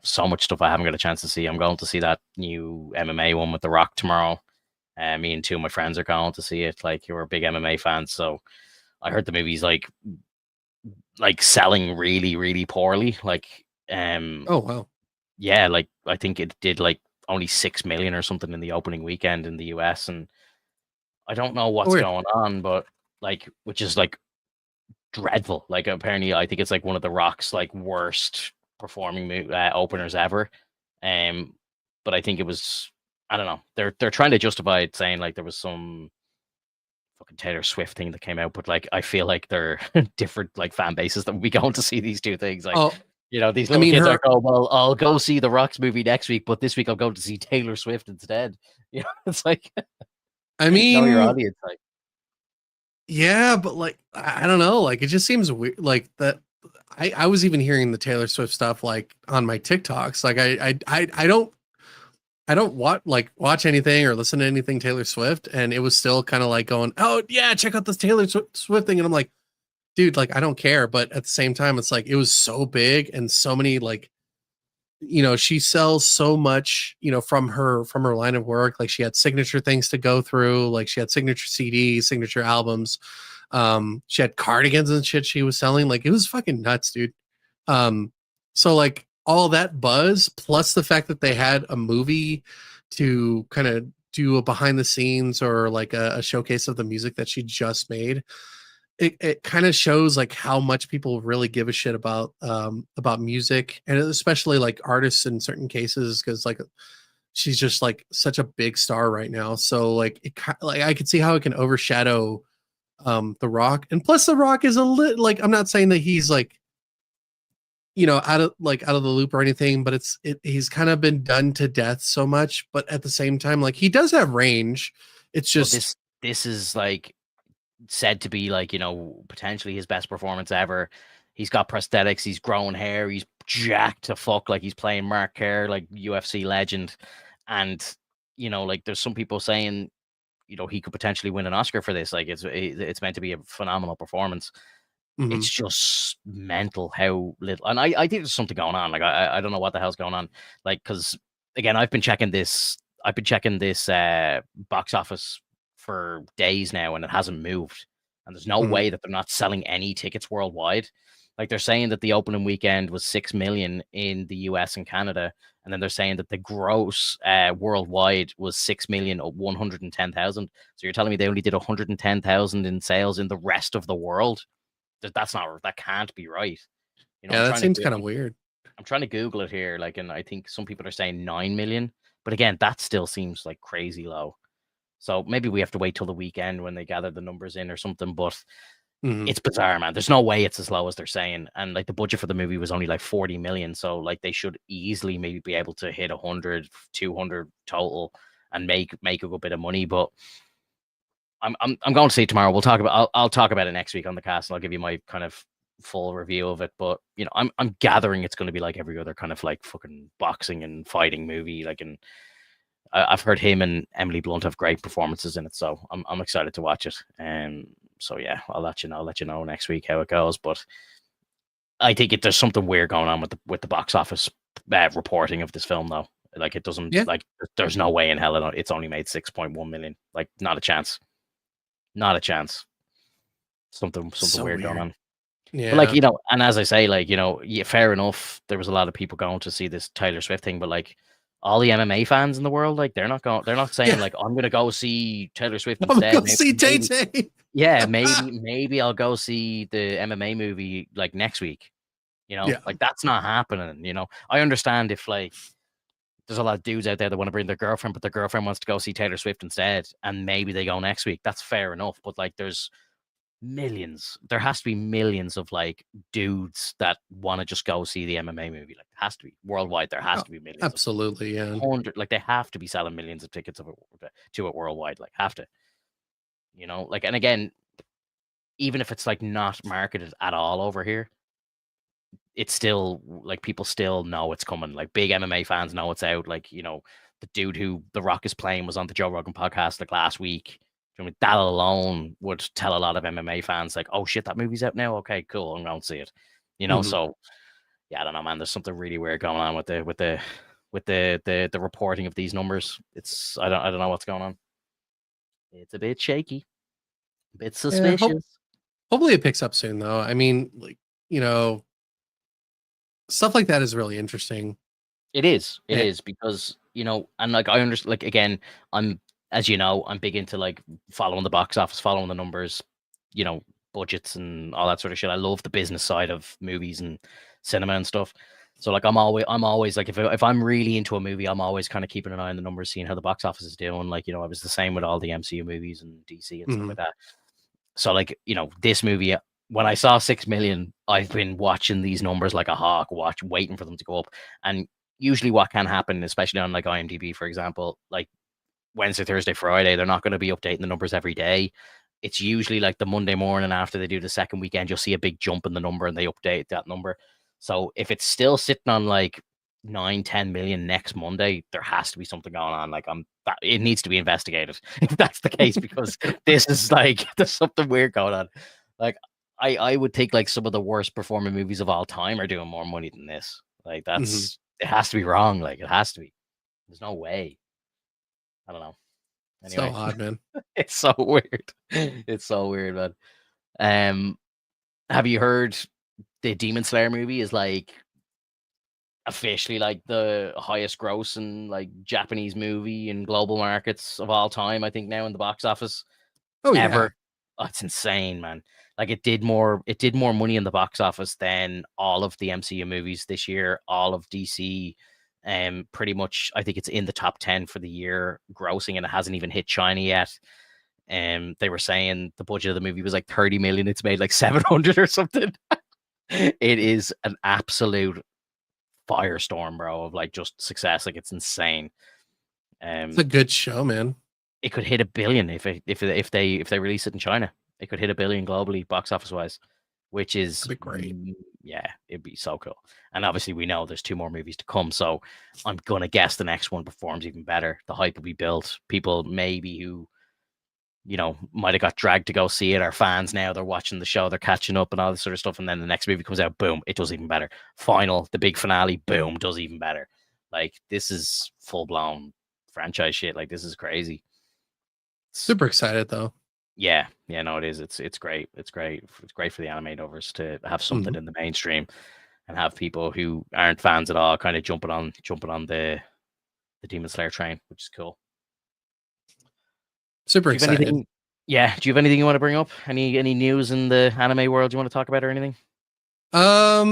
So much stuff I haven't got a chance to see. I'm going to see that new MMA one with The Rock tomorrow. Me and two of my friends are going to see it. Like, you're big MMA fans, so I heard the movie's like selling really, really poorly. Like, Oh wow. yeah, like I think it did like only 6 million or something in the opening weekend in the US, and I don't know Oh what's weird. going on, but like, which is like dreadful. Like, apparently, I think it's like one of the Rock's like worst performing openers ever. Um, but I think it was, I don't know. They're trying to justify it, saying like there was some fucking Taylor Swift thing that came out, but like I feel like they're different like fan bases that would be going to see these two things. Like, Oh, these I little mean kids are her. go, well, I'll go see the Rocks movie next week, but this week I'll go to see Taylor Swift instead. It's like, I know your mean, audience. Like, yeah, but like I don't know. Like it just seems weird. Like that. I was even hearing the Taylor Swift stuff like on my TikToks. Like I don't watch anything or listen to anything Taylor Swift, and it was still kind of like going, oh yeah, check out this Taylor Swift thing, and I'm like, dude, like I don't care, but at the same time, it's like it was so big and so many like, she sells so much, from her line of work. Like she had signature things to go through, like she had signature CDs, signature albums, she had cardigans and shit she was selling. Like it was fucking nuts, dude. So like all that buzz plus the fact that they had a movie to kind of do a behind the scenes or like a showcase of the music that she just made, it kind of shows like how much people really give a shit about music, and especially like artists in certain cases, because like she's just like such a big star right now. So like like I could see how it can overshadow The Rock. And plus The Rock is a lit, like I'm not saying that he's like, out of the loop or anything, but he's kind of been done to death so much. But at the same time, like he does have range. It's but just this is like said to be like, potentially his best performance ever. He's got prosthetics, he's grown hair, he's jacked to fuck, like he's playing Mark Kerr, like UFC legend. And like there's some people saying, he could potentially win an Oscar for this. Like it's meant to be a phenomenal performance. Mhm. It's just mental how little, and I think there's something going on. Like I don't know what the hell's going on. Like because again, I've been checking this box office for days now, and it hasn't moved. And there's no Mhm. way that they're not selling any tickets worldwide. Like they're saying that the opening weekend was 6 million in the US and Canada, and then they're saying that the gross worldwide was 6,110,000. So you're telling me they only did 110,000 in sales in the rest of the world? That can't be right. Yeah, that seems kind of weird. I'm trying to Google it here, like, and I think some people are saying 9 million, but again, that still seems like crazy low. So maybe we have to wait till the weekend when they gather the numbers in or something. But Mhm. it's bizarre, man. There's no way it's as low as they're saying. And like the budget for the movie was only like 40 million. So like they should easily maybe be able to hit 100, 200 total and make a good bit of money. But I'm going to see it tomorrow. I'll talk about it next week on the cast, and I'll give you my kind of full review of it. But I'm gathering it's going to be like every other kind of like fucking boxing and fighting movie. Like, and I've heard him and Emily Blunt have great performances in it, so I'm excited to watch it. So yeah, I'll let you know next week how it goes. But I think there's something weird going on with the box office reporting of this film, though. Like it doesn't Yeah. like there's no way in hell it's only made 6.1 million. Like not a chance. Not a chance. Something So weird going weird. on. But like, Yeah. and as I say, like, yeah, fair enough. There was a lot of people going to see this Taylor Swift thing, but like all the MMA fans in the world, like they're not saying Yeah. like I'm gonna go see Taylor Swift I'm gonna instead. go see Tay Tay. Yeah, maybe I'll go see the MMA movie like next week. Yeah. Like that's not happening. I understand if like there's a lot of dudes out there that want to bring their girlfriend, but their girlfriend wants to go see Taylor Swift instead, and maybe they go next week. That's fair enough. But like there's millions. There has to be millions of like dudes that want to just go see the MMA movie. Like, it has to be worldwide. There has Oh, to be millions of them. absolutely. Yeah. Like they have to be selling millions of tickets to it worldwide. Like, have to. Like, and again, even if it's like not marketed at all over here, it's still like people still know it's coming. Like big MMA fans know it's out. Like, the dude who The Rock is playing was on the Joe Rogan podcast like last week. That alone would tell a lot of MMA fans like, oh shit, that movie's out now. Okay, cool. I'm going to see it. Mhm. So yeah, I don't know, man. There's something really weird going on with the reporting of these numbers. I don't know what's going on. It's a bit shaky, a bit Yeah. suspicious. Hopefully it picks up soon, though. I mean, like, stuff like that is really interesting. It is. It Yeah. is because, and like I understand, like again, as I'm big into like following the box office, following the numbers, you know, budgets and all that sort of shit. I love the business side of movies and cinema and stuff. So like I'm always like if I'm really into a movie, I'm always kind of keeping an eye on the numbers, seeing how the box office is doing. Like, I was the same with all the MCU movies and DC and stuff Mhm. like that. So like, this movie, when I saw 6 million, I've been watching these numbers like a hawk, waiting for them to go up. And usually what can happen, especially on like IMDb, for example, like Wednesday, Thursday, Friday, they're not going to be updating the numbers every day. It's usually like the Monday morning after they do the second weekend, you'll see a big jump in the number and they update that number. So if it's still sitting on like 9-10 million next Monday, there has to be something going on. Like it needs to be investigated if that's the case, because this is like there's something weird going on. Like I would think like some of the worst performing movies of all time are doing more money than this. Like Mhm. it has to be wrong. Like it has to be. There's no way. I don't know. So Anyway, odd, man. it's so weird. It's so weird, man. Um, have you heard the Demon Slayer movie is like officially like the highest gross and like Japanese movie in global markets of all time, I think now in the box office Oh yeah. ever. Oh, it's insane, man. Like it did more money in the box office than all of the MCU movies this year, all of DC. Pretty much I think it's in the top 10 for the year grossing, and it hasn't even hit China yet. They were saying the budget of the movie was like 30 million. It's made like 700 or something. It is an absolute firestorm, bro, of like just success. Like it's insane. It's a Um, good show, man. it could hit 1 billion if they release it in China. It could hit 1 billion globally, box office wise, which is That'd be great. yeah, it'd be so cool. And obviously, we know there's 2 more movies to come, so I'm gonna guess the next one performs even better. The hype will be built. People maybe who might have got dragged to go see it are fans now. They're watching the show, they're catching up and all this sort of stuff. And then the next movie comes out, boom, it does even better. The big finale, boom, does even better. Like, this is full blown franchise shit. Like, this is crazy. Super excited though. Yeah, no, it is. It's great. It's great. It's great for the anime lovers to have something in the mainstream and have people who aren't fans at all kind of jumping on the Demon Slayer train, which is cool. Super excited. Do you have anything you want to bring up? Any news in the anime world you want to talk about or anything? Yeah,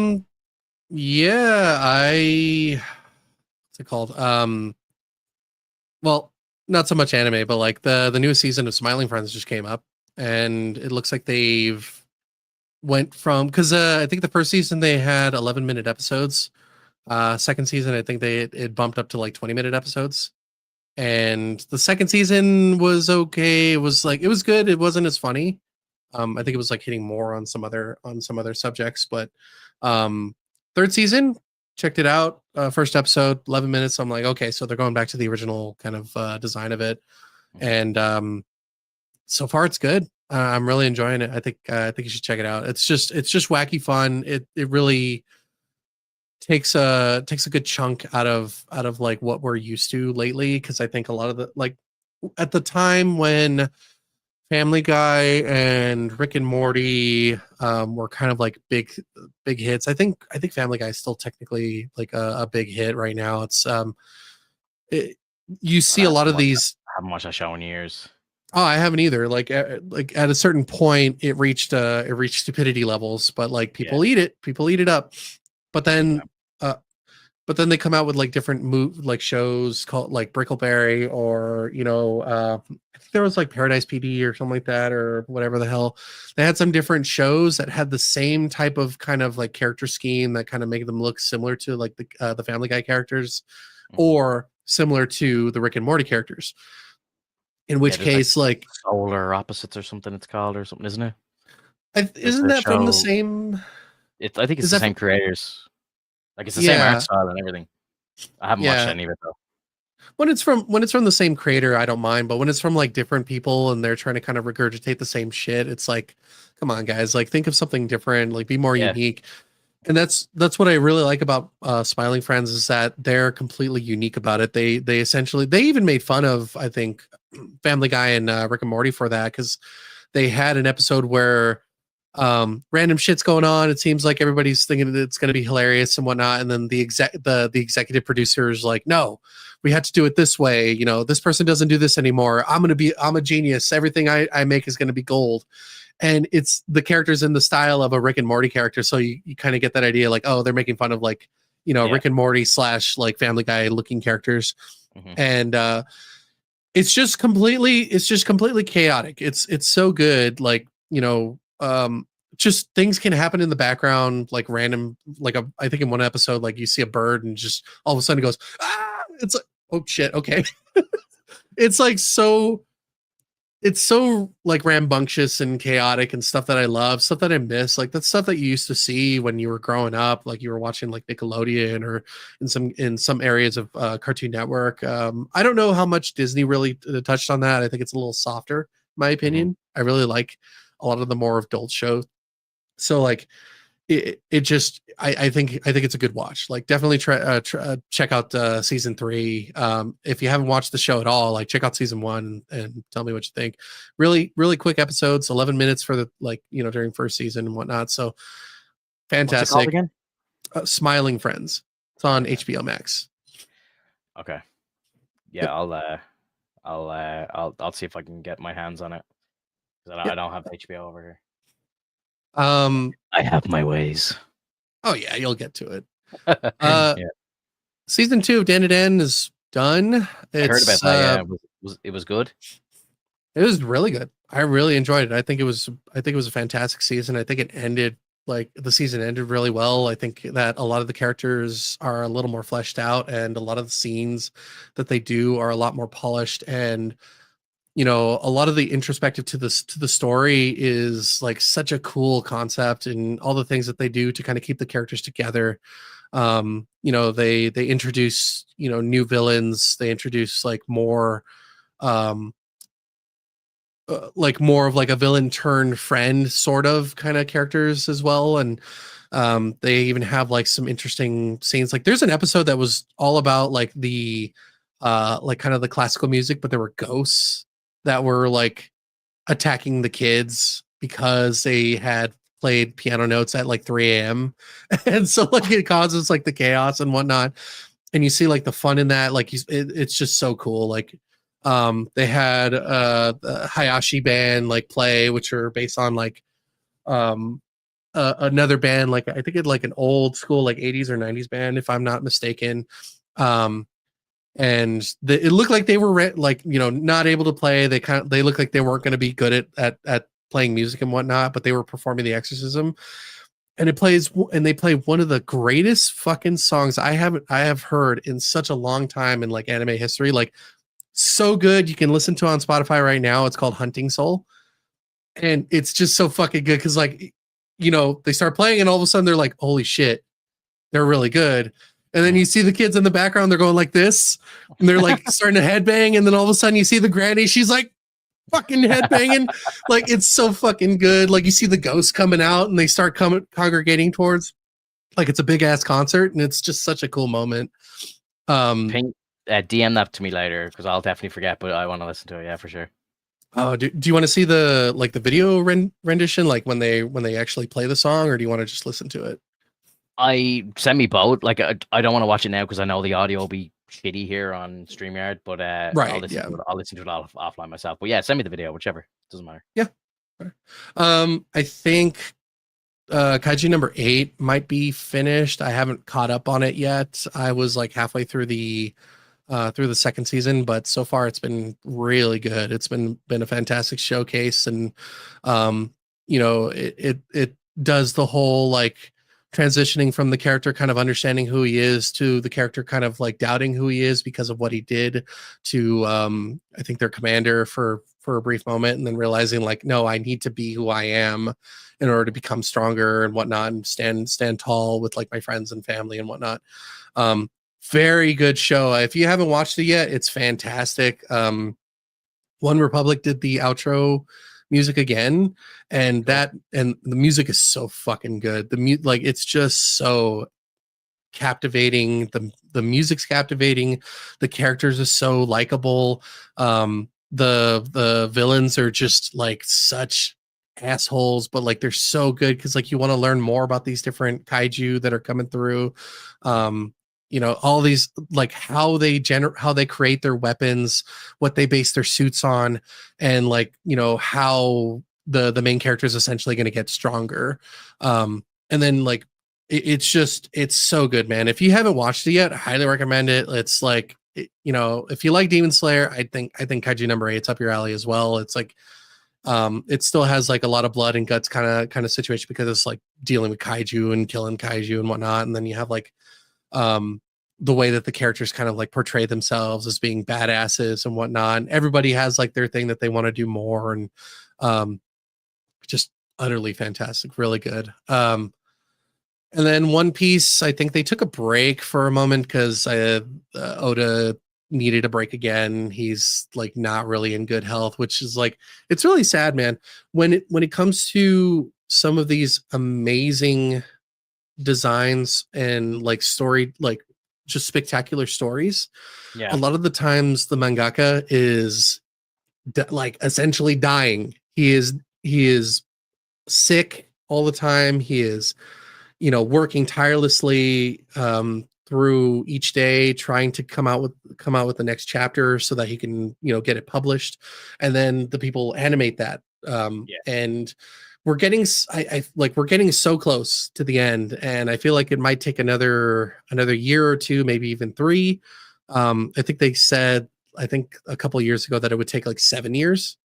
what's it called? Well, not so much anime, but like the newest season of Smiling Friends just came up, and it looks like they've went from, because I think the first season they had 11-minute episodes. Second season, I think it bumped up to like 20-minute episodes. And the second season was okay. It was good. It wasn't as funny. I think it was like hitting more on some other subjects, but third season, checked it out. First episode, 11 minutes. I'm like, okay, so they're going back to the original kind of design of it. And so far it's good. I'm really enjoying it. I think you should check it out. It's just wacky fun. It really takes a good chunk out of like what we're used to lately, because I think a lot of the, like, at the time when Family Guy and Rick and Morty were kind of like big hits. I think Family Guy is still technically like a big hit right now. It's you see a lot of these. I haven't watched that show in years. Oh, I haven't either. Like at a certain point, it reached stupidity levels, but like people eat it up. But then they come out with like different shows called like Brickleberry, or I think there was like Paradise PD or something like that, or whatever the hell. They had some different shows that had the same type of kind of like character scheme that kind of make them look similar to like the Family Guy characters, or similar to the Rick and Morty characters. In which case, like Solar Opposites or something it's called, or something, isn't it? Isn't that from the same? I think it's the same creators. Like, it's the same art style and everything. I haven't watched any of it though. When it's from the same creator, I don't mind, but when it's from like different people and they're trying to kind of regurgitate the same shit, it's like, come on, guys, like think of something different, like be more unique. And that's what I really like about Smiling Friends, is that they're completely unique about it. They essentially, they even made fun of, I think, Family Guy and Rick and Morty for that, because they had an episode where random shit's going on. It seems like everybody's thinking that it's going to be hilarious and whatnot, and then the executive producer is like, no, we had to do it this way. This person doesn't do this anymore. I'm a genius. Everything I make is going to be gold. And it's the characters in the style of a Rick and Morty character, so you kind of get that idea, like, oh, they're making fun of like Rick and Morty / like Family Guy looking characters. And it's just completely chaotic. It's so good. Like, just things can happen in the background, like random, like I think in one episode, like you see a bird and just all of a sudden it goes, ah! It's like, oh shit, okay. It's so like rambunctious and chaotic and stuff that I love, stuff that I miss. Like that's stuff that you used to see when you were growing up, like you were watching like Nickelodeon, or in some areas of Cartoon Network. I don't know how much Disney really touched on that. I think it's a little softer, in my opinion. I really like a lot of the more adult shows. So like it just, I think it's a good watch. Like definitely check out season 3. If you haven't watched the show at all, like check out season 1 and tell me what you think. Really, really quick episodes, 11 minutes for the, like, during first season and whatnot. So fantastic. What's it called again? Smiling Friends. It's on HBO Max. Okay. Yeah, I'll see if I can get my hands on it. I don't have HBO over here. I have my ways. Oh yeah, you'll get to it. Season 2 of Dan to Dan is done. I heard about that. Yeah, it was good. It was really good. I really enjoyed it. I think it was a fantastic season. I think it ended, like, the season ended really well. I think that a lot of the characters are a little more fleshed out, and a lot of the scenes that they do are a lot more polished. And a lot of the introspective to the story is like such a cool concept, and all the things that they do to kind of keep the characters together. They introduce, new villains. They introduce um like more of like a villain turned friend sort of kind of characters as well. And they even have like some interesting scenes. Like there's an episode that was all about like the like kind of the classical music, but there were ghosts that were like attacking the kids because they had played piano notes at like 3 a.m. And so like it causes like the chaos and whatnot. And you see like the fun in that. Like it's just so cool. Like they had the Hayashi band like play, which are based on like um another band, like I think it's like an old school like 80s or 90s band, if I'm not mistaken. um and it looked like they were like, not able to play. They looked like they weren't going to be good at playing music and whatnot, but they were performing the exorcism. And they play one of the greatest fucking songs I have heard in such a long time in like anime history. Like so good. You can listen to it on Spotify right now. It's called Hunting Soul. And it's just so fucking good because like, they start playing and all of a sudden they're like, holy shit, they're really good. And then you see the kids in the background, they're going like this, and they're like starting to headbang. And then all of a sudden you see the granny, she's like fucking headbanging. Like it's so fucking good. Like you see the ghosts coming out and they start congregating towards, like it's a big ass concert, and it's just such a cool moment. DM that to me later because I'll definitely forget, but I want to listen to it. Yeah, for sure. Oh, do you want to see the video rendition, like when they actually play the song, or do you want to just listen to it? I send me both. Like I don't want to watch it now because I know the audio will be shitty here on StreamYard. But right, I'll listen to it offline myself. But yeah, send me the video, whichever. Doesn't matter. Yeah. I think Kaiju number 8 might be finished. I haven't caught up on it yet. I was like halfway through the second season, but so far it's been really good. It's been a fantastic showcase, and it does the whole like transitioning from the character kind of understanding who he is to the character kind of like doubting who he is because of what he did to I think their commander for a brief moment, and then realizing like, no, I need to be who I am in order to become stronger and whatnot, and stand tall with like my friends and family and whatnot. Very good show. If you haven't watched it yet, it's fantastic. One Republic did the outro music again, and the music is so fucking good. Like it's just so captivating. The music's captivating. The characters are so likable. The villains are just like such assholes, but like they're so good because like you want to learn more about these different kaiju that are coming through. All these like how they create their weapons, what they base their suits on, and like how the main character is essentially going to get stronger. And then like it's so good, man. If you haven't watched it yet, I highly recommend it. It's like if you like Demon Slayer, I think Kaiju number 8's up your alley as well. It's like it still has like a lot of blood and guts kind of situation because it's like dealing with kaiju and killing kaiju and whatnot. And then you have like the way that the characters kind of like portray themselves as being badasses and whatnot. And everybody has like their thing that they want to do more, and just utterly fantastic, really good. And then One Piece, I think they took a break for a moment because Oda needed a break again. He's like not really in good health, which is like, it's really sad, man. When it comes to some of these amazing designs and like story, like just spectacular stories, Yeah, a lot of the times the mangaka is like essentially dying. He is sick all the time. He is working tirelessly through each day, trying to come out with the next chapter so that he can get it published, and then the people animate that. And we're getting we're getting so close to the end, and I feel like it might take another year or two, maybe even 3. I think they said, I think a couple of years ago, that it would take like 7 years.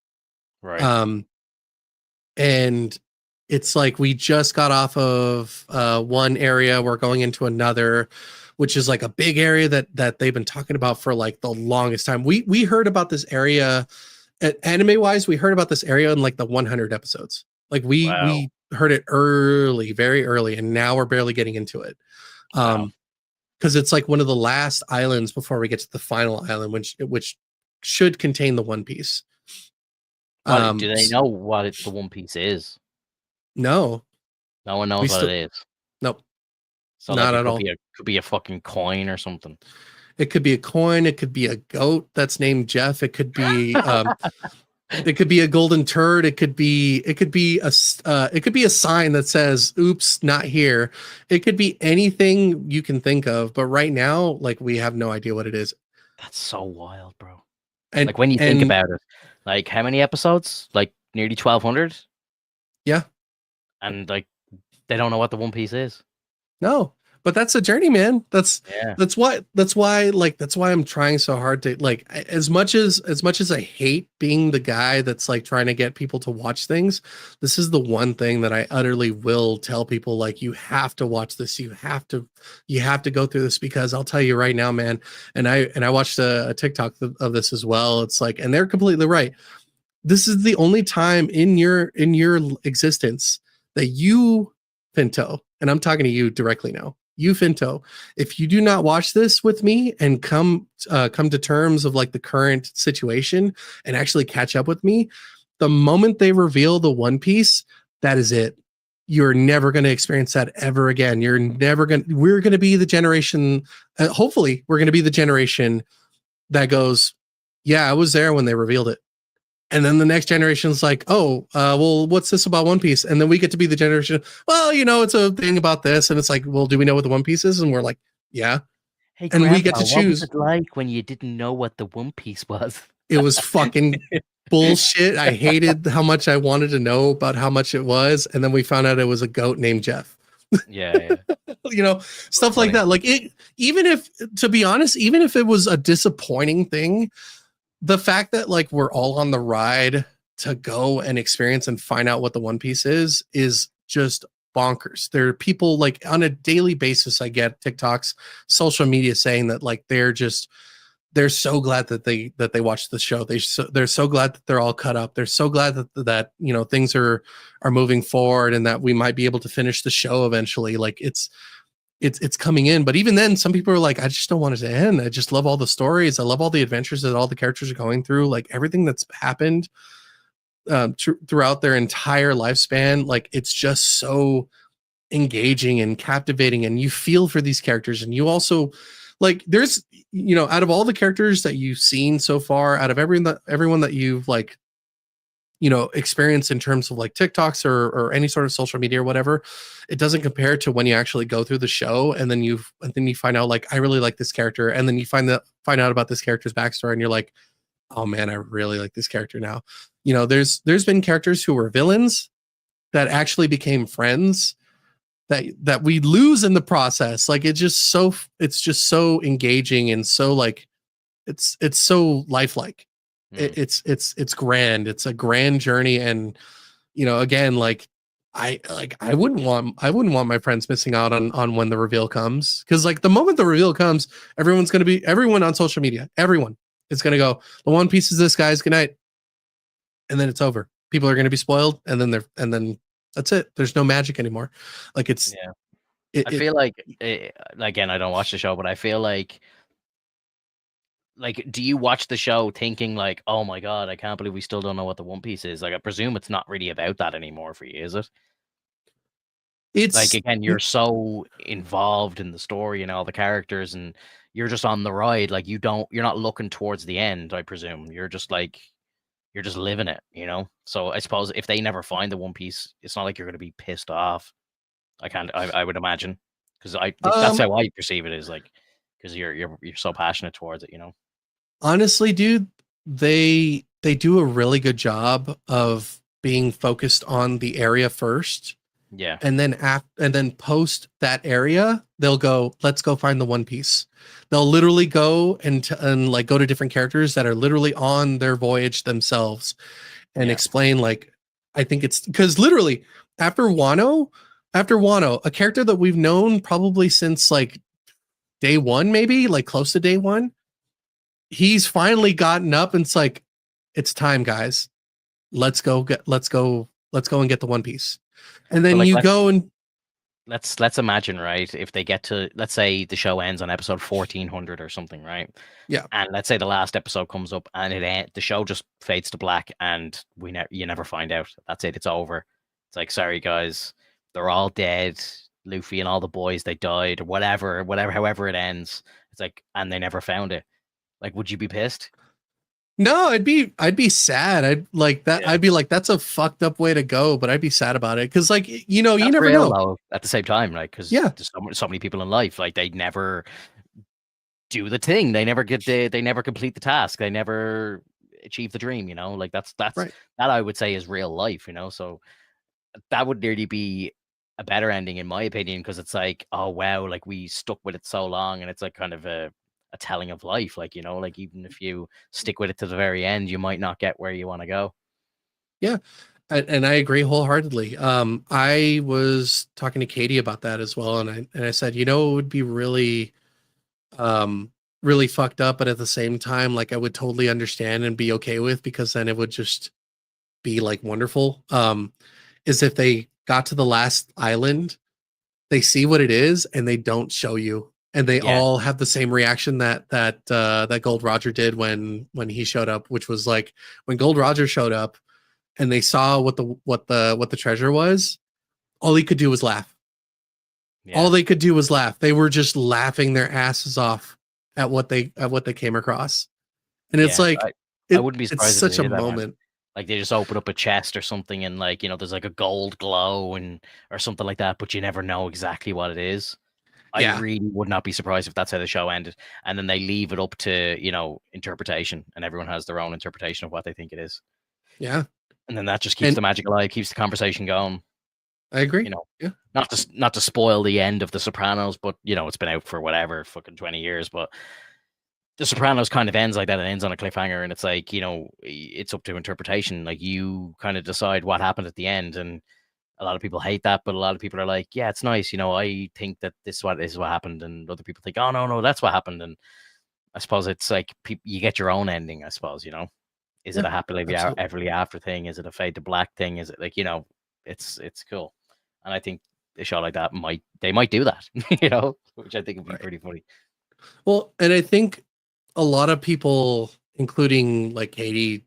right. And it's like we just got off of one area, we're going into another, which is like a big area that they've been talking about for like the longest time. We heard about this area Anime wise, we heard about this area in like the 100 episodes. Like we heard it early, very early, and now we're barely getting into it. Because it's like one of the last islands before we get to the final island, which should contain the One Piece. Do they know what the One Piece is? No. No one knows what it is. Nope. So not at all. Could be a fucking coin or something. It could be a coin. It could be a goat that's named Jeff. It could be it could be a golden turd. It could be a sign that says "Oops, not here." It could be anything you can think of. But right now, like, we have no idea what it is. That's so wild, bro. And like when you think about it, like how many episodes? Like nearly 1,200. Yeah. And like they don't know what the One Piece is. No. But that's a journey, man. That's why I'm trying so hard to, like, as much as I hate being the guy that's like trying to get people to watch things, this is the one thing that I utterly will tell people, like, you have to watch this. You have to go through this, because I'll tell you right now, man. And I watched a TikTok of this as well. It's like, and they're completely right. This is the only time in your existence that you, Pinto, and I'm talking to you directly now, you, Finto, if you do not watch this with me and come to terms of like the current situation and actually catch up with me, the moment they reveal the One Piece, that is it. You're never going to experience that ever again. We're going to be the generation, hopefully we're going to be the generation that goes, yeah, I was there when they revealed it. And then the next generation's like, oh, well, what's this about One Piece? And then we get to be the generation, well, it's a thing about this. And it's like, well, do we know what the One Piece is? And we're like, yeah. Hey, and Grandpa, we get to choose. What was it like when you didn't know what the One Piece was? It was fucking bullshit. I hated how much I wanted to know about how much it was. And then we found out it was a goat named Jeff. Yeah. Stuff like that. Like, even if it was a disappointing thing, the fact that like we're all on the ride to go and experience and find out what the One Piece is just bonkers. There are people, like, on a daily basis, I get TikToks, social media, saying that like they're so glad that they watched the show. They're so glad that they're all cut up. They're so glad that things are moving forward and that we might be able to finish the show eventually. Like, it's coming in. But even then, some people are like, I just don't want it to end. I just love all the stories. I love all the adventures that all the characters are going through. Like, everything that's happened throughout their entire lifespan. Like, it's just so engaging and captivating, and you feel for these characters. And you also, like, there's, out of all the characters that you've seen so far, out of everyone that you've like, experience in terms of like TikToks or any sort of social media or whatever, it doesn't compare to when you actually go through the show and then you find out, like, I really like this character, and then you find out about this character's backstory, and you're like, oh man, I really like this character now. There's been characters who were villains that actually became friends that we lose in the process. Like, it's just so engaging, and so like it's so lifelike. It's grand. It's a grand journey. And again, like, I wouldn't want my friends missing out on when the reveal comes, because like the moment the reveal comes, everyone on social media, everyone is going to go, the One Piece is this, guys, good night. And then it's over. People are going to be spoiled, and then that's it. There's no magic anymore. Like, it's I feel like, again, I don't watch the show, but I feel like, do you watch the show thinking like, oh my God, I can't believe we still don't know what the One Piece is? Like, I presume it's not really about that anymore for you, is it? It's like, again, you're so involved in the story and all the characters, and you're just on the ride. Like, you're not looking towards the end, I presume. You're just living it, So I suppose if they never find the One Piece, it's not like you're going to be pissed off. I would imagine, because that's how I perceive it, is like, because you're so passionate towards it, Honestly, dude, they do a really good job of being focused on the area first. Yeah. And then post that area, they'll go, let's go find the One Piece. They'll literally go and like go to different characters that are literally on their voyage themselves and explain, like, I think it's because literally after Wano, a character that we've known probably since like day one, maybe like close to day one, he's finally gotten up, and it's like, it's time, guys. Let's go and get the One Piece. And But then like, you go and let's imagine, right? If they get to, let's say the show ends on episode 1400 or something, right? yeah, And let's say the last episode comes up and the show just fades to black, and you never find out. That's it. It's over. It's like, sorry guys, they're all dead. Luffy and all the boys, they died, or whatever, however it ends. It's like, and they never found it. Like, would you be pissed? no, I'd be sad. I'd like that. Yeah. I'd be like, that's a fucked up way to go, but I'd be sad about it because, like, you That's never real know. though. At the same time, like, because Yeah, there's so many people in life, like they never do the thing. They never complete the task. They never achieve the dream, Like that's right. that I would say is real life, So that would nearly be a better ending in my opinion, because it's like, oh wow, like we stuck with it so long, and it's like kind of a telling of life, like, like even if you stick with it to the very end, you might not get where you want to go. Yeah, and I agree wholeheartedly. I was talking to Katie about that as well, and I said, it would be really fucked up, but at the same time, like I would totally understand and be okay with, because then it would just be like wonderful. Is if they got to the last island, they see what it is, and they don't show you, and they Yeah, all have the same reaction that Gold Roger did when he showed up, which was like when Gold Roger showed up and they saw what the treasure was, all he could do was laugh. All yeah, they could do was laugh. They were just laughing their asses off at what they came across. And it's yeah. like I wouldn't be it's surprised if they such a did that, man. moment. Like they just open up a chest or something, and like, there's like a gold glow and or something like that, but you never know exactly what it is. I Yeah. really would not be surprised if that's how the show ended, and then they leave it up to, interpretation, and everyone has their own interpretation of what they think it is, Yeah. and then that just keeps And the magic alive, keeps the conversation going. I agree. You know, Yeah. not to spoil the end of The Sopranos, but it's been out for whatever fucking 20 years, but The Sopranos kind of ends like that. It ends on a cliffhanger, and it's like, it's up to interpretation. Like you kind of decide what happened at the end, and a lot of people hate that, but a lot of people are like, yeah, it's nice. I think that this is what happened, and other people think, oh no, that's what happened. And I suppose it's like you get your own ending. I suppose is it Yeah. a happily Absolutely. ever after thing? Is it a fade to black thing? Is it like it's cool, and I think a show like that might do that, which I think would be Right. pretty funny. Well, and I think a lot of people, including like Katie,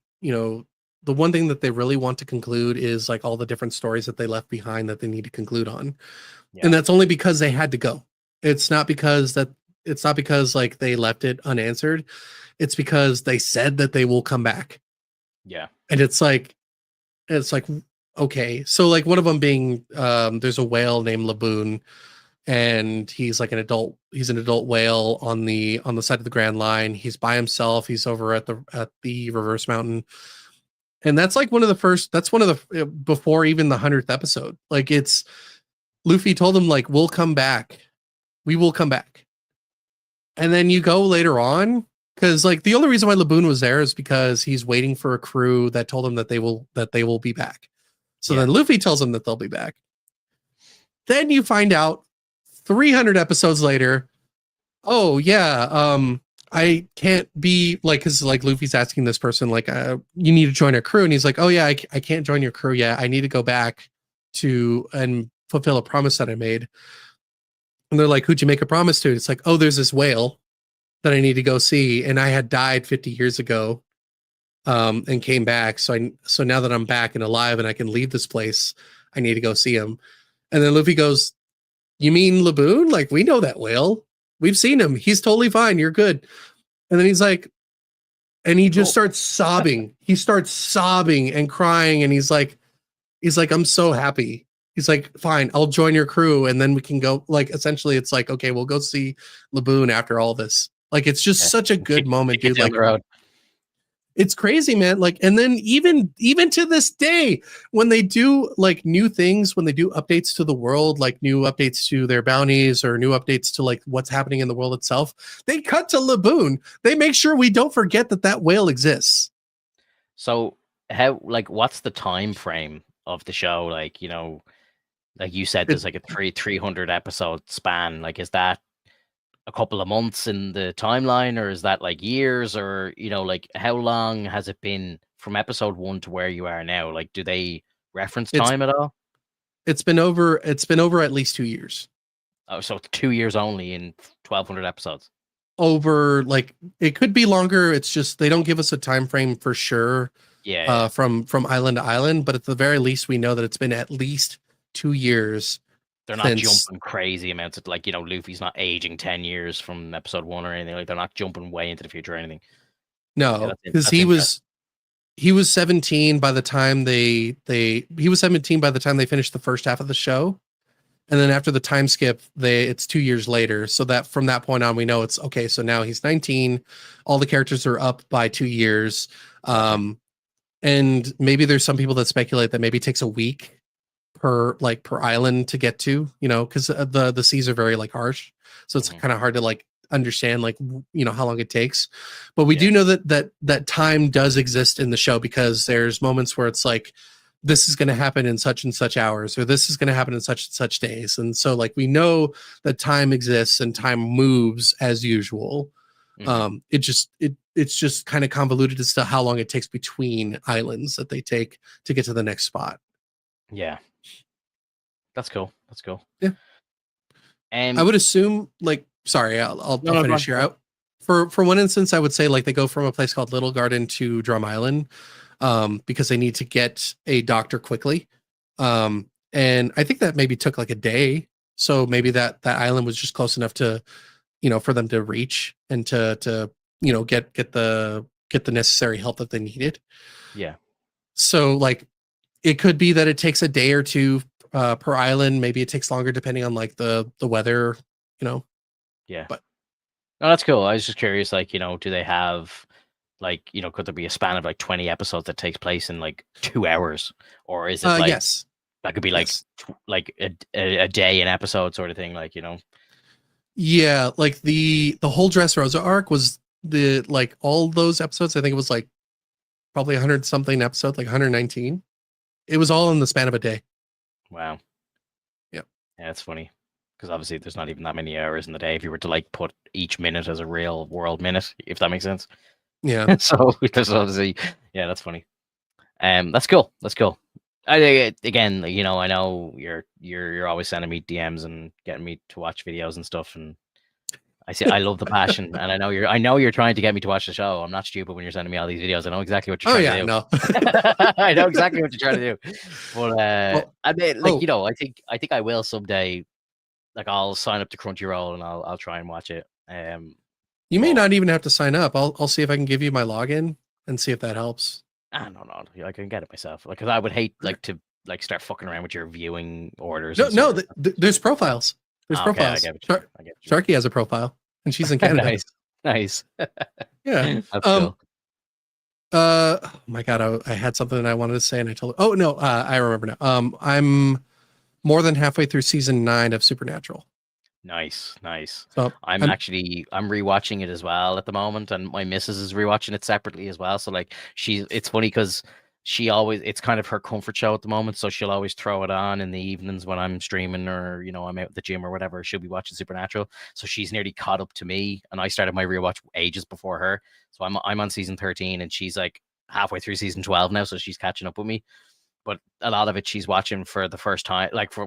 the one thing that they really want to conclude is like all the different stories that they left behind that they need to conclude on. And Yeah, that's only because they had to go. It's not because like they left it unanswered. It's because they said that they will come back. yeah, And it's like okay. So like one of them being there's a whale named Laboon, and he's an adult whale on the side of the Grand Line. He's by himself. He's over at the Reverse Mountain. And that's like that's one of the before even the 100th episode. Like it's Luffy told him like we'll come back. We will come back. And then you go later on, because like the only reason why Laboon was there is because he's waiting for a crew that told him that they will be back. So yeah, then Luffy tells him that they'll be back. Then you find out 300 episodes later, oh yeah, I can't be like, because like Luffy's asking this person like, you need to join our crew, and he's like, oh yeah, I can't join your crew yet. I need to go back to and fulfill a promise that I made. And they're like, who'd you make a promise to? It's like, oh, there's this whale that I need to go see, and I had died 50 years ago, and came back. So now that I'm back and alive and I can leave this place, I need to go see him. And then Luffy goes, you mean Laboon? Like, we know that whale. We've seen him. He's totally fine. You're good. And then he's like, and he just cool. starts sobbing. He starts sobbing and crying. And he's like, I'm so happy. He's like, fine, I'll join your crew. And then we can go. Like, essentially, it's like, okay, we'll go see Laboon after all this. Like, it's just Yeah. such a good moment, Kick it dude. down Like, the road. it's crazy, man. Like, and then even to this day, when they do like new things, when they do updates to the world, like new updates to their bounties or new updates to like what's happening in the world itself, they cut to Laboon. They make sure we don't forget that whale exists. So what's the time frame of the show? Like, like you said, It, there's like a 300 episode span. Like, is that a couple of months in the timeline, or is that like years, or like how long has it been from episode 1 to where you are now, like, do they reference It's time at all? it's been over at least 2 years. Oh, so it's 2 years only in 1,200 episodes. Over, like, it could be longer. It's just they don't give us a time frame for sure. Yeah. From island to island, but at the very least, we know that it's been at least 2 years. They're not jumping crazy amounts of, like, Luffy's not aging 10 years from episode 1 or anything. Like, they're not jumping way into the future or anything. No, because he was 17 by the time he was 17 by the time they finished the first half of the show. And then after the time skip, it's 2 years later. So that from that point on, we know it's okay. So now he's 19. All the characters are up by 2 years. And maybe there's some people that speculate that maybe it takes a week per island to get to, because the seas are very like harsh. So it's kind of hard to like understand how long it takes. But we do know that time does exist in the show, because there's moments where it's like, this is going to happen in such and such hours, or this is going to happen in such and such days. And so like we know that time exists and time moves as usual. It's just kind of convoluted as to how long it takes between islands that they take to get to the next spot. Yeah. That's cool. Yeah. I would assume, like, sorry, I'll finish here out. For one instance, I would say like they go from a place called Little Garden to Drum Island, because they need to get a doctor quickly. And I think that maybe took like a day. So maybe that island was just close enough to, for them to reach and to get the necessary help that they needed. Yeah. So like it could be that it takes a day or two per island. Maybe it takes longer depending on like the weather, Yeah. But no, that's cool. I was just curious, like, do they have like, could there be a span of like 20 episodes that takes place in like 2 hours? Or is it like, yes, that could be like, like a day an episode sort of thing, like, Yeah, like the whole Dressrosa arc was like all those episodes. I think it was like probably 100 something episodes, like 119. It was all in the span of a day. Wow. Yeah, that's funny, because obviously there's not even that many hours in the day if you were to like put each minute as a real world minute, if that makes sense. Yeah. So there's obviously, that's funny. That's cool. I think again, I know you're always sending me DMs and getting me to watch videos and stuff, and I love the passion, and I know you're trying to get me to watch the show. I'm not stupid when you're sending me all these videos. I know exactly what you're trying to do. No. I know exactly what you're trying to do. But I mean, like, I think I will someday. Like, I'll sign up to Crunchyroll and I'll try and watch it. You may not even have to sign up. I'll see if I can give you my login and see if that helps. No, I can get it myself. Like, because I would hate like to like start fucking around with your viewing orders. No, there's profiles. There's profiles. I get you. Sharky has a profile, and she's in Canada. Nice. Yeah. That's cool. Oh my god, I had something that I wanted to say, and I told. Oh no, I remember now. I'm more than halfway through season 9 of Supernatural. Nice. So I'm rewatching it as well at the moment, and my missus is rewatching it separately as well. So like it's funny because it's kind of her comfort show at the moment, so she'll always throw it on in the evenings when I'm streaming, or I'm out at the gym or whatever. She'll be watching Supernatural, so she's nearly caught up to me, and I started my rewatch ages before her. So I'm on season 13, and she's like halfway through season 12 now, so she's catching up with me. But a lot of it she's watching for the first time, like for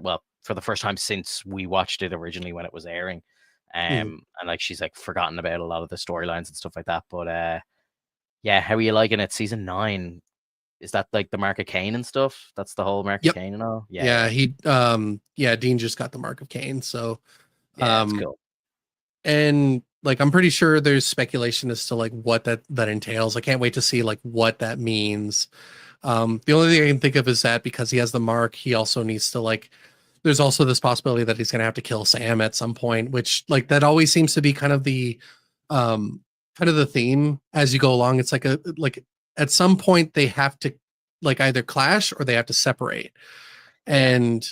the first time since we watched it originally when it was airing. And like she's like forgotten about a lot of the storylines and stuff like that. But how are you liking it? Season 9, is that like the Mark of Cain and stuff? That's the whole Mark of Cain and all? Yeah, he Dean just got the Mark of Cain, so that's cool. And like I'm pretty sure there's speculation as to like what that entails. I can't wait to see like what that means. The only thing I can think of is that because he has the mark, he also needs to like, there's also this possibility that he's going to have to kill Sam at some point, which like that always seems to be kind of the theme as you go along. It's like at some point they have to like either clash or they have to separate. And,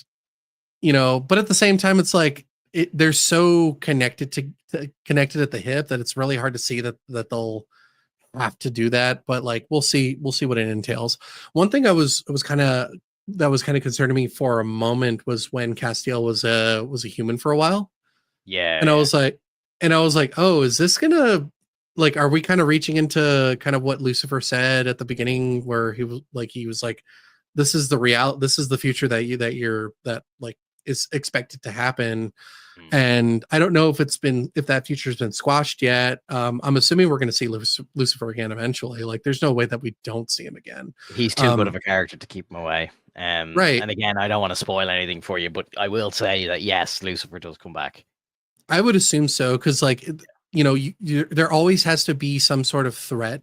but at the same time, it's like they're so connected at the hip that it's really hard to see that they'll have to do that. But like we'll see what it entails. One thing that was kind of concerning me for a moment was when Castiel was a human for a while. Yeah. And I was like, oh, is this gonna like, are we kind of reaching into kind of what Lucifer said at the beginning, where he was like, this is the this is the future that like is expected to happen. Mm. And I don't know if that future's been squashed yet. I'm assuming we're going to see Lucifer again eventually. Like, there's no way that we don't see him again. He's too good of a character to keep him away. Right. And again, I don't want to spoil anything for you, but I will say that yes, Lucifer does come back. I would assume so, because like, there always has to be some sort of threat,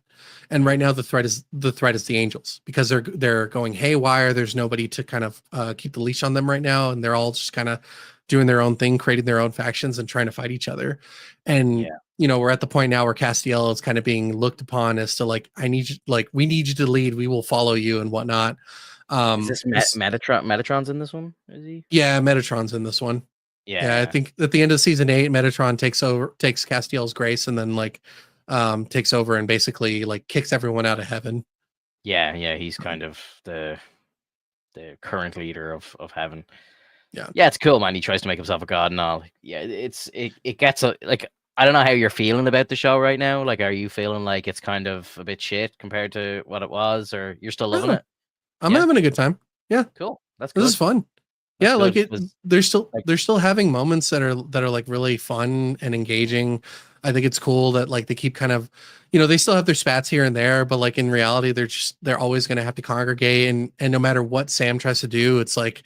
and right now the threat is the angels, because they're going haywire. There's nobody to kind of keep the leash on them right now, and they're all just kind of doing their own thing, creating their own factions and trying to fight each other. And Yeah. we're at the point now where Castiel is kind of being looked upon as to like, I need you, like, we need you to lead, we will follow you and whatnot. Is this Metatron? Metatron's in this one? Is he? Yeah, Metatron's in this one. Yeah, I Yeah. think at the end of season 8, Metatron takes Castiel's grace, and then like takes over and basically like kicks everyone out of heaven. Yeah, yeah. He's kind of the current leader of heaven. Yeah. Yeah, it's cool, man. He tries to make himself a god and all. Yeah, it gets like, I don't know how you're feeling about the show right now. Like, are you feeling like it's kind of a bit shit compared to what it was, or you're still loving No, it? I'm Yeah, having a good time. Yeah, cool. That's this good. is fun. That's Yeah, like good. it. Was like, They're still having moments that are like really fun and engaging. I think it's cool that like they keep kind of, they still have their spats here and there, but like in reality, they're always going to have to congregate, and no matter what Sam tries to do, it's like,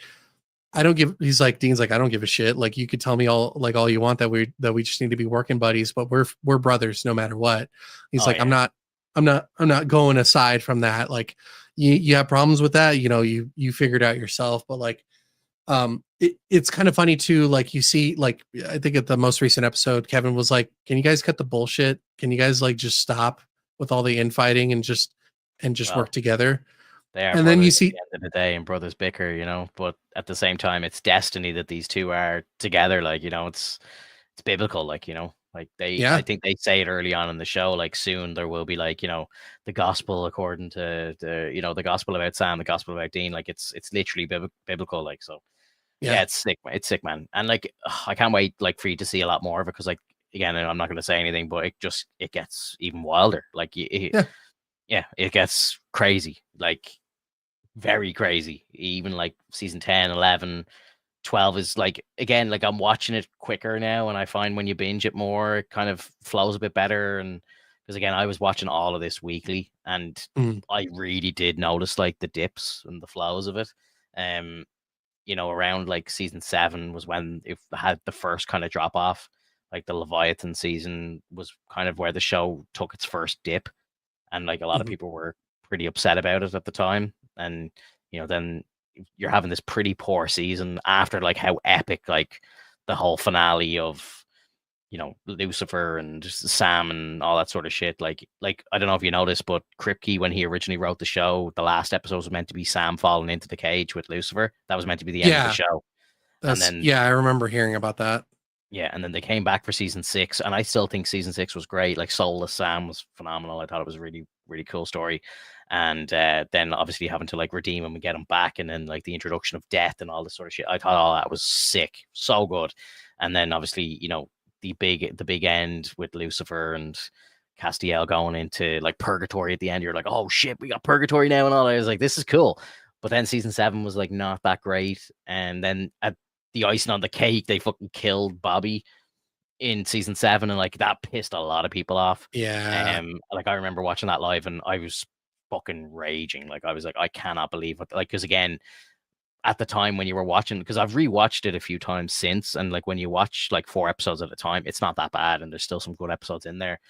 he's like, Dean's like, I don't give a shit. Like, you could tell me all you want, that we just need to be working buddies, but we're brothers no matter what. He's oh like, yeah, I'm not going aside from that. Like, you have problems with that, you figure it out yourself. But like, it's kind of funny too. Like, you see, like, I think at the most recent episode, Kevin was like, can you guys cut the bullshit? Can you guys like just stop with all the infighting and just well, work together? they are And then you brothers at see, the end of the day, and brothers bicker, but at the same time, it's destiny that these two are together. Like, it's biblical. Like, like I yeah. think they say it early on in the show. Like, soon there will be like, the gospel according to the gospel about Sam, the gospel about Dean. Like, it's literally biblical. Like, so yeah, Yeah. it's sick. It's sick, man. And like, I can't wait like for you to see a lot more of it, because like, again, I'm not going to say anything, but it gets even wilder. Like, Yeah. yeah, it gets crazy. Like, very crazy. Even like season 10, 11, 12 is like, again, like, I'm watching it quicker now, and I find when you binge it more, it kind of flows a bit better. And because again, I was watching all of this weekly, and Mm. I really did notice like the dips and the flows of it. Um, around like season 7 was when it had the first kind of drop off. Like, the Leviathan season was kind of where the show took its first dip, and like a lot of Mhm. people were pretty upset about it at the time. And then you're having this pretty poor season after like how epic, like, the whole finale of Lucifer and Sam and all that sort of shit. Like I don't know if you noticed, but Kripke, when he originally wrote the show, the last episode was meant to be Sam falling into the cage with Lucifer. That was meant to be the end of the Yeah. show. And then Yeah, I remember hearing about that. yeah, and then they came back for season 6, and I still think season 6 was great. Like, Soulless Sam was phenomenal. I thought it was a really, really cool story. And then obviously having to like redeem him and get him back, and then like the introduction of death and all this sort of shit. I thought all that was sick, so good. And then obviously, the big end with Lucifer and Castiel going into like purgatory at the end. You're like, oh shit, we got purgatory now and all. I was like, this is cool. But then season 7 was like not that great. And then at the icing on the cake, they fucking killed Bobby in season 7, and like that pissed a lot of people off. Yeah. Like, I remember watching that live, and I was fucking raging. Like, I was like, I cannot believe what, like, because again, at the time when you were watching, because I've rewatched it a few times since, and like when you watch like 4 episodes at a time, it's not that bad, and there's still some good episodes in there.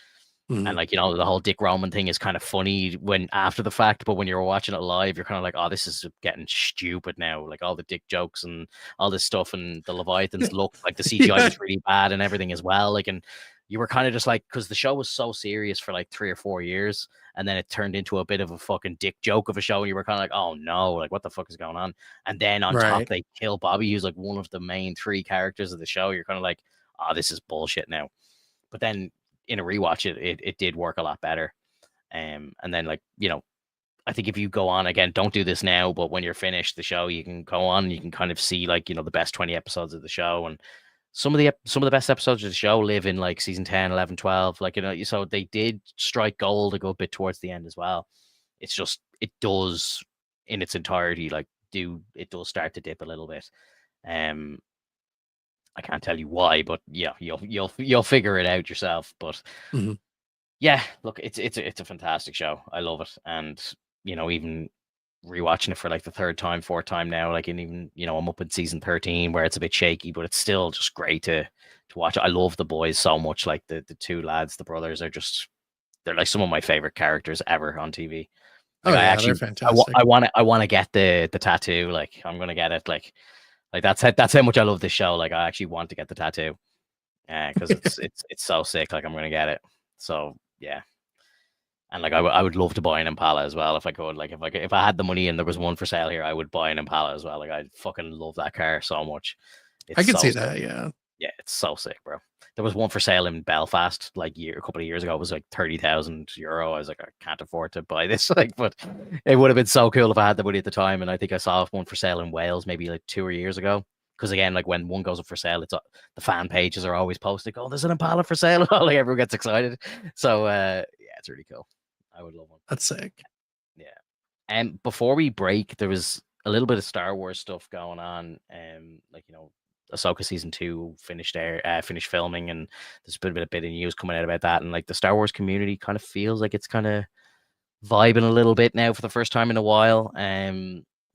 And Mhm. like, the whole Dick Roman thing is kind of funny when after the fact, but when you're watching it live, you're kind of like, oh, this is getting stupid now. Like, all the dick jokes and all this stuff, and the Leviathans look like the CGI Yeah. was really bad and everything as well. Like, and you were kind of just like, because the show was so serious for like 3 or 4 years, and then it turned into a bit of a fucking dick joke of a show, and you were kind of like, oh no, like, what the fuck is going on? And then on top, Right. they kill Bobby, who's like one of the main 3 characters of the show. You're kind of like, oh, this is bullshit now. But then in a rewatch, it did work a lot better. And then, like, I think if you go on again, don't do this now, but when you're finished the show, you can go on and you can kind of see like, the best 20 episodes of the show, and some of the best episodes of the show live in like season 10, 11, 12. Like, you know, so they did strike gold a good bit towards the end as well. It's just, it does in its entirety, like, it does start to dip a little bit. I can't tell you why, but yeah, you'll figure it out yourself. But yeah, look, it's a fantastic show. I love it. And, you know, even rewatching it for like the third time, fourth time now, like, and even, you know, I'm up in season 13 where it's a bit shaky, but it's still just great to watch. I love the boys so much. Like the two lads, the brothers, are just, they're like some of my favorite characters ever on TV. Like, they're fantastic. I want to get the tattoo. Like, I'm gonna get it. Like that's how much I love this show. Like, I actually want to get the tattoo, because it's so sick. Like, I'm gonna get it. So yeah. And like, I would love to buy an Impala as well if I could. Like, if I had the money and there was one for sale here, I would buy an Impala as well. Like, I fucking love that car so much. I can see that, yeah. Yeah, it's so sick, bro. There was one for sale in Belfast like a couple of years ago. It was like €30,000. I was like, I can't afford to buy this. Like, but it would have been so cool if I had the money at the time. And I think I saw one for sale in Wales maybe like 2 years ago. Because again, like, when one goes up for sale, it's the fan pages are always posting, "Oh, there's an Impala for sale!" Like, everyone gets excited. So yeah, it's really cool. I would love one. That's sick. Yeah. And before we break, there was a little bit of Star Wars stuff going on. Like, you know, Ahsoka season 2 finished filming, and there's been a bit of news coming out about that. And like, the Star Wars community kind of feels like it's kind of vibing a little bit now for the first time in a while.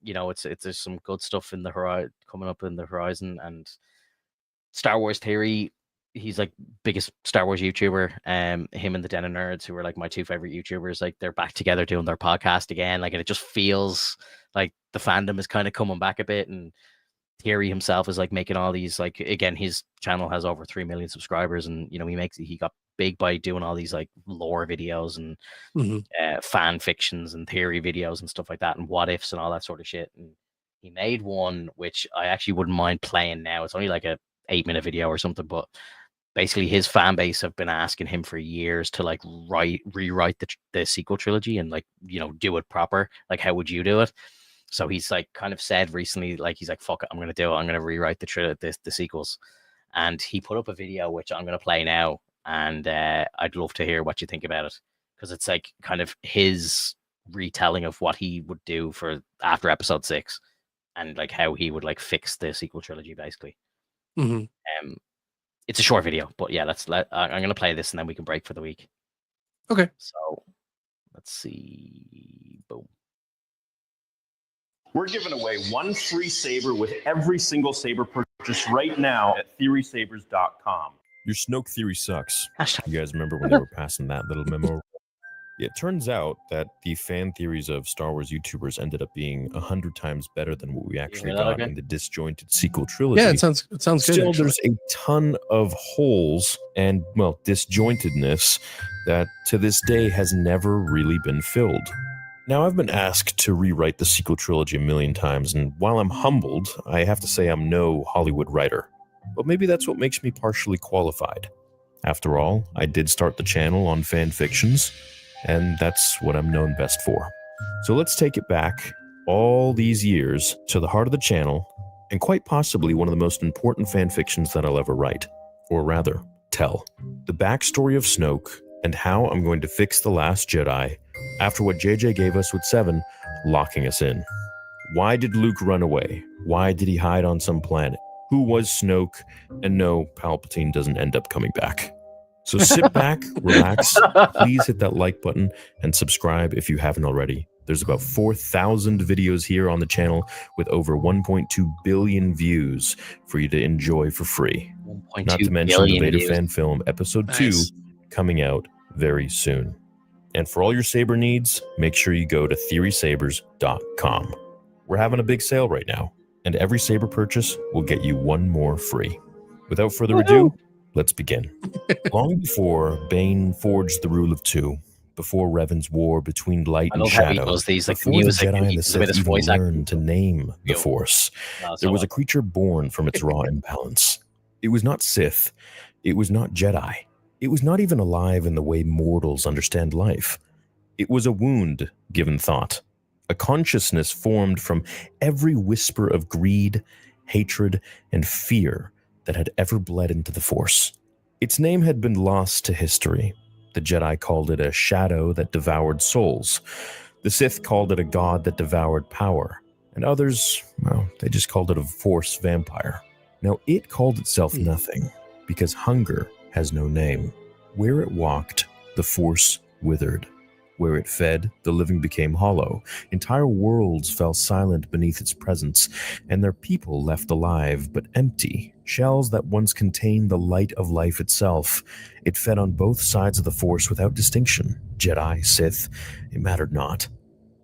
You know, there's some good stuff in the coming up in the horizon. And Star Wars Theory, he's like biggest Star Wars YouTuber. Him and the Den of Nerds, who are like my two favorite YouTubers, like, they're back together doing their podcast again. Like, and it just feels like the fandom is kind of coming back a bit. And Thierry himself is like making all these, like, again, his channel has over 3 million subscribers, and, you know, he got big by doing all these like lore videos and fan fictions and theory videos and stuff like that, and what ifs and all that sort of shit. And he made one which I actually wouldn't mind playing now. It's only like a 8-minute video or something, but basically his fan base have been asking him for years to like rewrite the sequel trilogy and, like, you know, do it proper. Like, how would you do it? So he's like kind of said recently, like, he's like, fuck it, I'm going to do it. I'm going to rewrite the sequels. And he put up a video, which I'm going to play now. And I'd love to hear what you think about it. Because it's like kind of his retelling of what he would do for after episode 6. And like how he would like fix the sequel trilogy, basically. It's a short video, but yeah, I'm going to play this and then we can break for the week. Okay. So let's see. Boom. We're giving away one free saber with every single saber purchase right now at theorysabers.com. Your Snoke theory sucks. You guys remember when they were passing that little memo? It turns out that the fan theories of Star Wars YouTubers ended up being 100 times better than what we actually got in the disjointed sequel trilogy. Yeah, it sounds good. Still, there's a ton of holes and, well, disjointedness that to this day has never really been filled. Now, I've been asked to rewrite the sequel trilogy a million times, and while I'm humbled, I have to say I'm no Hollywood writer. But maybe that's what makes me partially qualified. After all, I did start the channel on fan fictions, and that's what I'm known best for. So let's take it back all these years to the heart of the channel, and quite possibly one of the most important fan fictions that I'll ever write, or rather, tell. The backstory of Snoke and how I'm going to fix The Last Jedi after what JJ gave us with 7, locking us in. Why did Luke run away? Why did he hide on some planet? Who was Snoke? And no, Palpatine doesn't end up coming back. So sit back, relax, please hit that like button and subscribe if you haven't already. There's about 4,000 videos here on the channel with over 1.2 billion views for you to enjoy for free. Not to mention the Vader fan film episode 2 coming out very soon. And for all your saber needs, make sure you go to theorysabers.com. We're having a big sale right now, and every saber purchase will get you one more free. Without further ado, let's begin. Long before Bane forged the rule of 2, before Revan's war between light and shadow, before the Jedi and the Sith even learned to name the Force, there was a creature born from its raw imbalance. It was not Sith. It was not Jedi. It was not even alive in the way mortals understand life. It was a wound given thought, a consciousness formed from every whisper of greed, hatred, and fear that had ever bled into the Force. Its name had been lost to history. The Jedi called it a shadow that devoured souls. The Sith called it a god that devoured power. And others, well, they just called it a Force vampire. Now, it called itself nothing, because hunger has no name. Where it walked, the Force withered. Where it fed, the living became hollow. Entire worlds fell silent beneath its presence, and their people left alive but empty, shells that once contained the light of life itself. It fed on both sides of the Force without distinction. Jedi, Sith, it mattered not.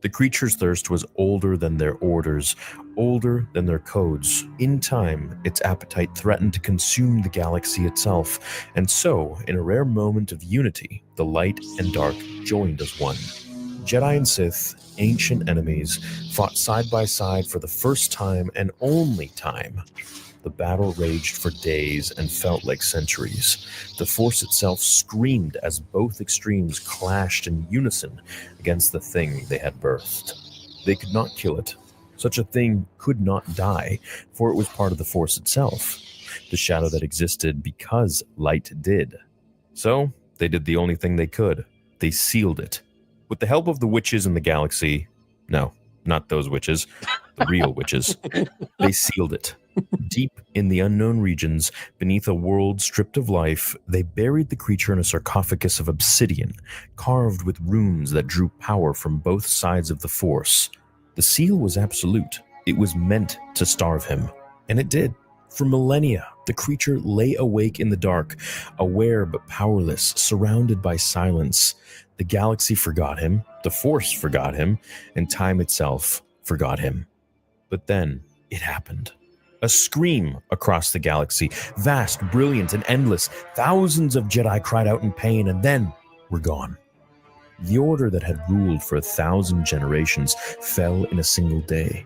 The creature's thirst was older than their orders, older than their codes. In time, its appetite threatened to consume the galaxy itself, and so, in a rare moment of unity, the light and dark joined as one. Jedi and Sith, ancient enemies, fought side by side for the first time and only time. The battle raged for days and felt like centuries. The Force itself screamed as both extremes clashed in unison against the thing they had birthed. They could not kill it. Such a thing could not die, for it was part of the Force itself, the shadow that existed because light did. So, they did the only thing they could. They sealed it. With the help of the witches in the galaxy, no, not those witches, the real witches, they sealed it. Deep in the unknown regions, beneath a world stripped of life, they buried the creature in a sarcophagus of obsidian, carved with runes that drew power from both sides of the Force. The seal was absolute. It was meant to starve him. And it did. For millennia, the creature lay awake in the dark, aware but powerless, surrounded by silence. The galaxy forgot him, the Force forgot him, and time itself forgot him. But then, it happened. A scream across the galaxy, vast, brilliant, and endless. Thousands of Jedi cried out in pain and then were gone. The order that had ruled for 1,000 generations fell in a single day,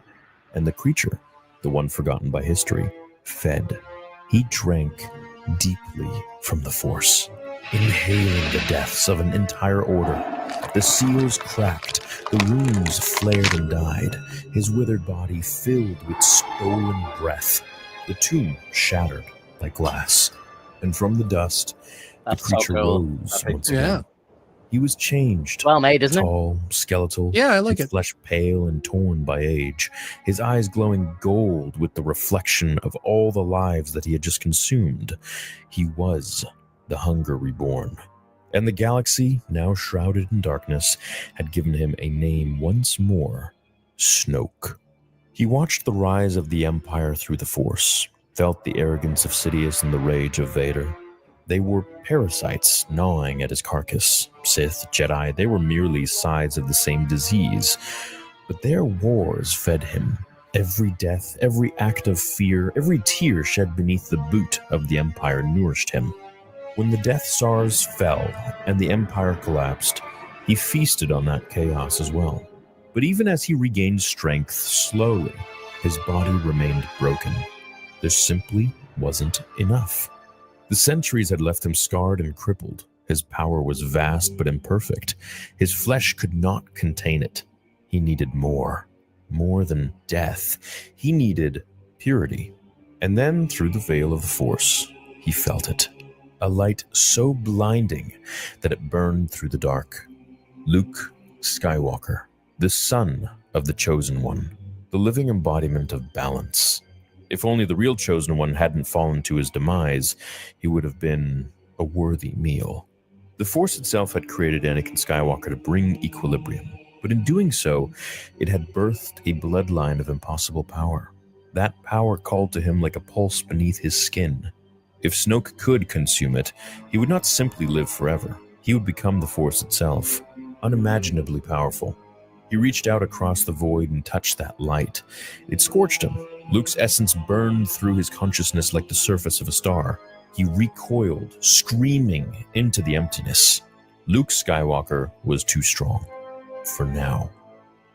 and the creature, the one forgotten by history, fed. He drank deeply from the Force, inhaling the deaths of an entire order. The seals cracked, the runes flared and died, his withered body filled with stolen breath. The tomb shattered like glass, and from the dust, the creature rose once again. He was changed. Well made, isn't it? Tall, skeletal. Yeah, I like his it. flesh pale and torn by age. His eyes glowing gold with the reflection of all the lives that he had just consumed. He was the Hunger Reborn. And the galaxy, now shrouded in darkness, had given him a name once more: Snoke. He watched the rise of the Empire through the Force, felt the arrogance of Sidious and the rage of Vader. They were parasites gnawing at his carcass. Sith, Jedi, they were merely sides of the same disease. But their wars fed him. Every death, every act of fear, every tear shed beneath the boot of the Empire nourished him. When the Death Stars fell and the Empire collapsed, he feasted on that chaos as well. But even as he regained strength slowly, his body remained broken. There simply wasn't enough. The centuries had left him scarred and crippled. His power was vast but imperfect. His flesh could not contain it. He needed more than death. He needed purity. And then, through the veil of the Force, he felt it. A light so blinding that it burned through the dark. Luke Skywalker, the son of the Chosen One, the living embodiment of balance. If only the real Chosen One hadn't fallen to his demise, he would have been a worthy meal. The Force itself had created Anakin Skywalker to bring equilibrium, but in doing so, it had birthed a bloodline of impossible power. That power called to him like a pulse beneath his skin. If Snoke could consume it, he would not simply live forever. He would become the Force itself, unimaginably powerful. He reached out across the void and touched that light. It scorched him. Luke's essence burned through his consciousness like the surface of a star. He recoiled, screaming into the emptiness. Luke Skywalker was too strong. For now.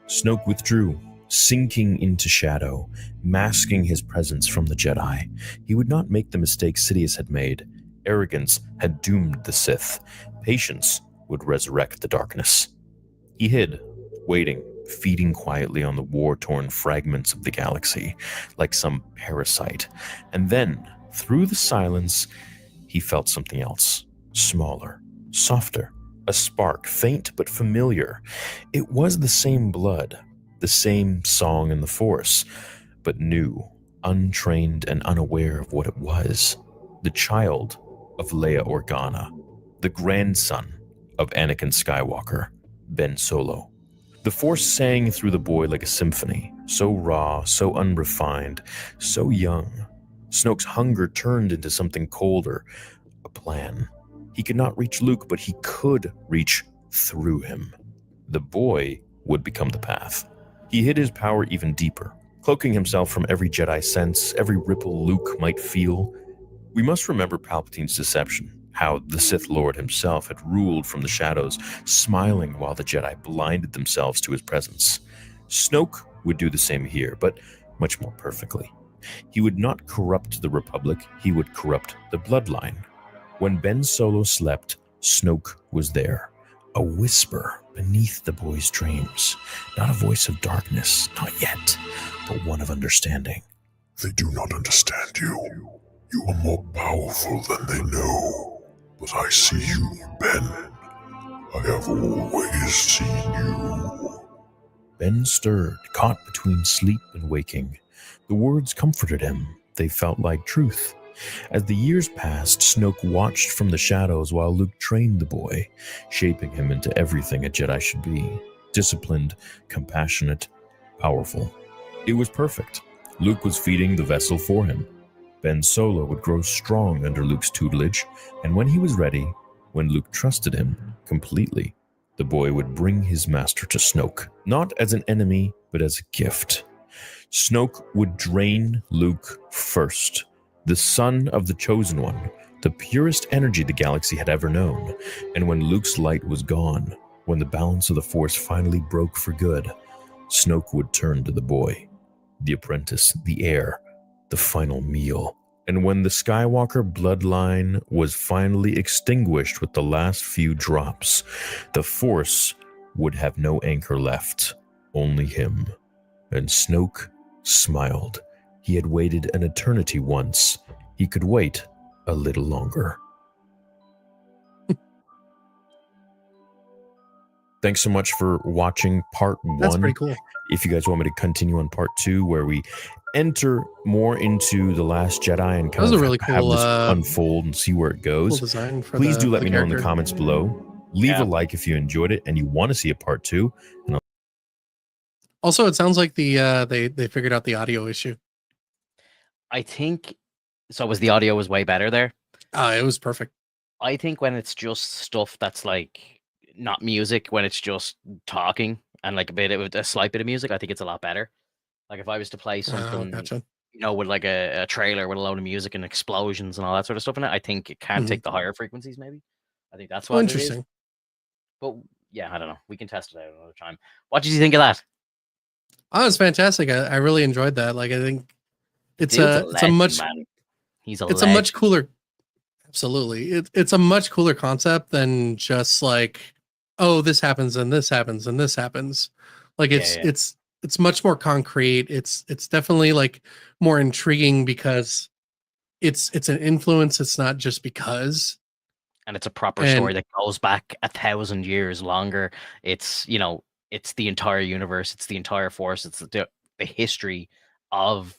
Snoke withdrew, sinking into shadow, masking his presence from the Jedi. He would not make the mistake Sidious had made. Arrogance had doomed the Sith. Patience would resurrect the darkness. He hid, waiting, feeding quietly on the war-torn fragments of the galaxy, like some parasite. And then, through the silence, he felt something else, smaller, softer, a spark, faint but familiar. It was the same blood, the same song in the Force, but new, untrained and unaware of what it was. The child of Leia Organa, the grandson of Anakin Skywalker, Ben Solo. The Force sang through the boy like a symphony, so raw, so unrefined, so young. Snoke's hunger turned into something colder, a plan. He could not reach Luke, but he could reach through him. The boy would become the path. He hid his power even deeper, cloaking himself from every Jedi sense, every ripple Luke might feel. We must remember Palpatine's deception, how the Sith Lord himself had ruled from the shadows, smiling while the Jedi blinded themselves to his presence. Snoke would do the same here, but much more perfectly. He would not corrupt the Republic, he would corrupt the bloodline. When Ben Solo slept, Snoke was there, a whisper beneath the boy's dreams. Not a voice of darkness, not yet, but one of understanding. They do not understand you. You are more powerful than they know. But I see you, Ben. I have always seen you. Ben stirred, caught between sleep and waking. The words comforted him. They felt like truth. As the years passed, Snoke watched from the shadows while Luke trained the boy, shaping him into everything a Jedi should be. Disciplined, compassionate, powerful. It was perfect. Luke was feeding the vessel for him. Ben Solo would grow strong under Luke's tutelage, and when he was ready, when Luke trusted him completely, the boy would bring his master to Snoke, not as an enemy, but as a gift. Snoke would drain Luke first, the son of the Chosen One, the purest energy the galaxy had ever known. And when Luke's light was gone, when the balance of the Force finally broke for good, Snoke would turn to the boy, the apprentice, the heir, the final meal. And when the Skywalker bloodline was finally extinguished with the last few drops, the Force would have no anchor left, only him. And Snoke smiled. He had waited an eternity once. He could wait a little longer. Thanks so much for watching part 1. That's pretty cool. If you guys want me to continue on part 2, where we enter more into The Last Jedi and kind of really have cool, this unfold and see where it Cool goes, design for please do let the me know in the character. comments below. Leave a like if you enjoyed it and you want to see a part 2. And Also, it sounds like they figured out the audio issue. I think so. Was the audio was way better there? It was perfect. I think when it's just stuff that's like not music, when it's just talking and like a slight bit of music, I think it's a lot better. Like if I was to play something, Gotcha. you know, with like a trailer with a load of music and explosions and all that sort of stuff in it, I think it can take the higher frequencies. Maybe I think that's what it is. Interesting. But yeah, I don't know. We can test it out another time. What did you think of that? Oh, it's fantastic. I really enjoyed that. Like, I think it's Dude's a much man. He's a it's legend. a much cooler. Absolutely, it's a much cooler concept than just like, oh, this happens and this happens and this happens. Like it's much more concrete. It's definitely like more intriguing because it's an influence. It's not just because. And it's a proper story that goes back 1,000 years longer. It's, you know, it's the entire universe. It's the entire Force. It's the history of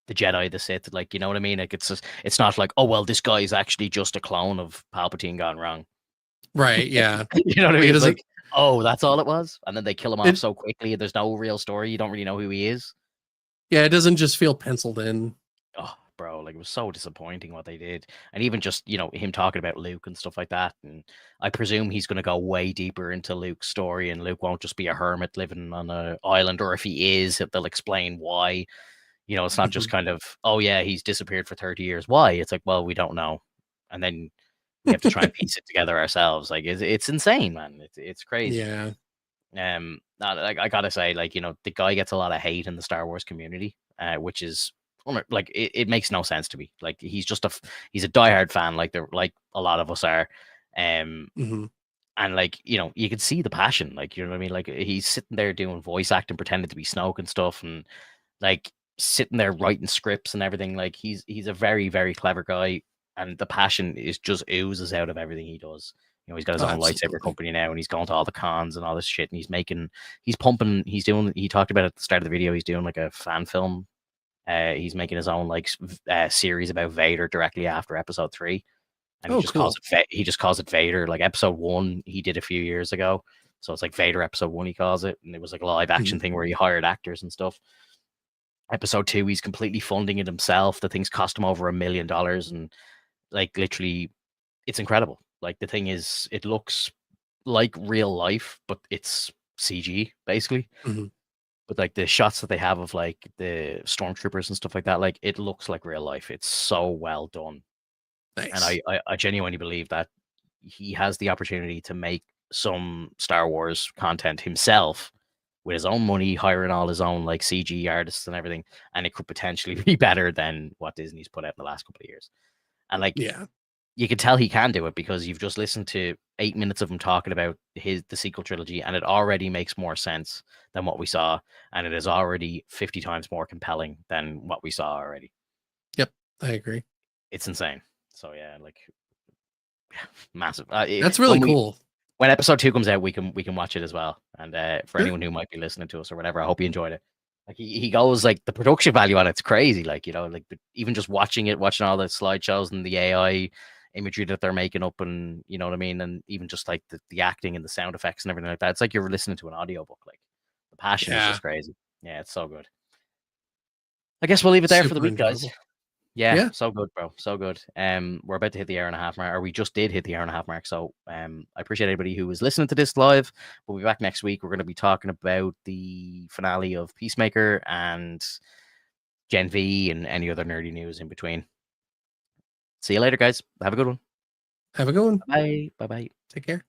the Jedi, the Sith. Like, you know what I mean? Like, it's not like, oh, well, this guy is actually just a clone of Palpatine gone wrong. Right, yeah. You know what I mean? It It's doesn't- like, oh, that's all it was? And then they kill him off so quickly. There's no real story. You don't really know who he is. Yeah, it doesn't just feel penciled in. Oh, bro, like it was so disappointing what they did. And even just, you know, him talking about Luke and stuff like that. And I presume he's going to go way deeper into Luke's story, and Luke won't just be a hermit living on an island, or if he is, they'll explain why. You know, it's not just kind of, oh yeah, he's disappeared for 30 years. Why? It's like, well, we don't know. And then we have to try and piece it together ourselves. Like it's insane, man. It's crazy. Yeah. Like I gotta say, like, you know, the guy gets a lot of hate in the Star Wars community, which is like it makes no sense to me. Like he's a diehard fan, like a lot of us are. And like, you know, you can see the passion, like, you know what I mean? Like he's sitting there doing voice acting, pretending to be Snoke and stuff, and like sitting there writing scripts and everything. Like he's a very, very clever guy, and the passion is just oozes out of everything he does. You know, he's got his own lightsaber company now, and he's going to all the cons and all this shit, and he's pumping, he talked about at the start of the video, he's doing like a fan film. He's making his own like series about Vader directly after episode 3. And he just calls it Vader. Like episode 1 he did a few years ago. So it's like Vader episode 1 he calls it, and it was like a live action thing where he hired actors and stuff. Episode 2 he's completely funding it himself. The thing's cost him over $1 million, and like literally it's incredible. Like the thing is, it looks like real life, but it's CG basically. But like the shots that they have of like the stormtroopers and stuff like that, like it looks like real life. It's so well done. Nice. And I genuinely believe that he has the opportunity to make some Star Wars content himself with his own money, hiring all his own like CG artists and everything, and it could potentially be better than what Disney's put out in the last couple of years. And like, you can tell he can do it because you've just listened to 8 minutes of him talking about the sequel trilogy, and it already makes more sense than what we saw, and it is already 50 times more compelling than what we saw already. Yep, I agree. It's insane. So yeah, like massive. That's really cool. When episode 2 comes out, we can watch it as well. And for anyone who might be listening to us or whatever, I hope you enjoyed it. Like he goes, like the production value on it's crazy. Like, you know, like even just watching all the slideshows and the AI imagery that they're making up, and you know what I mean, and even just like the acting and the sound effects and everything like that. It's like you're listening to an audiobook. Like the passion is just crazy. Yeah, it's so good. I guess we'll leave it there for the week, guys. Yeah, so good, bro. So good. We're about to hit the hour and a half mark, or we just did hit the hour and a half mark. So I appreciate everybody who was listening to this live. We'll be back next week. We're going to be talking about the finale of Peacemaker and Gen V and any other nerdy news in between. See you later, guys. Have a good one. Have a good one. Bye. Bye-bye. Take care.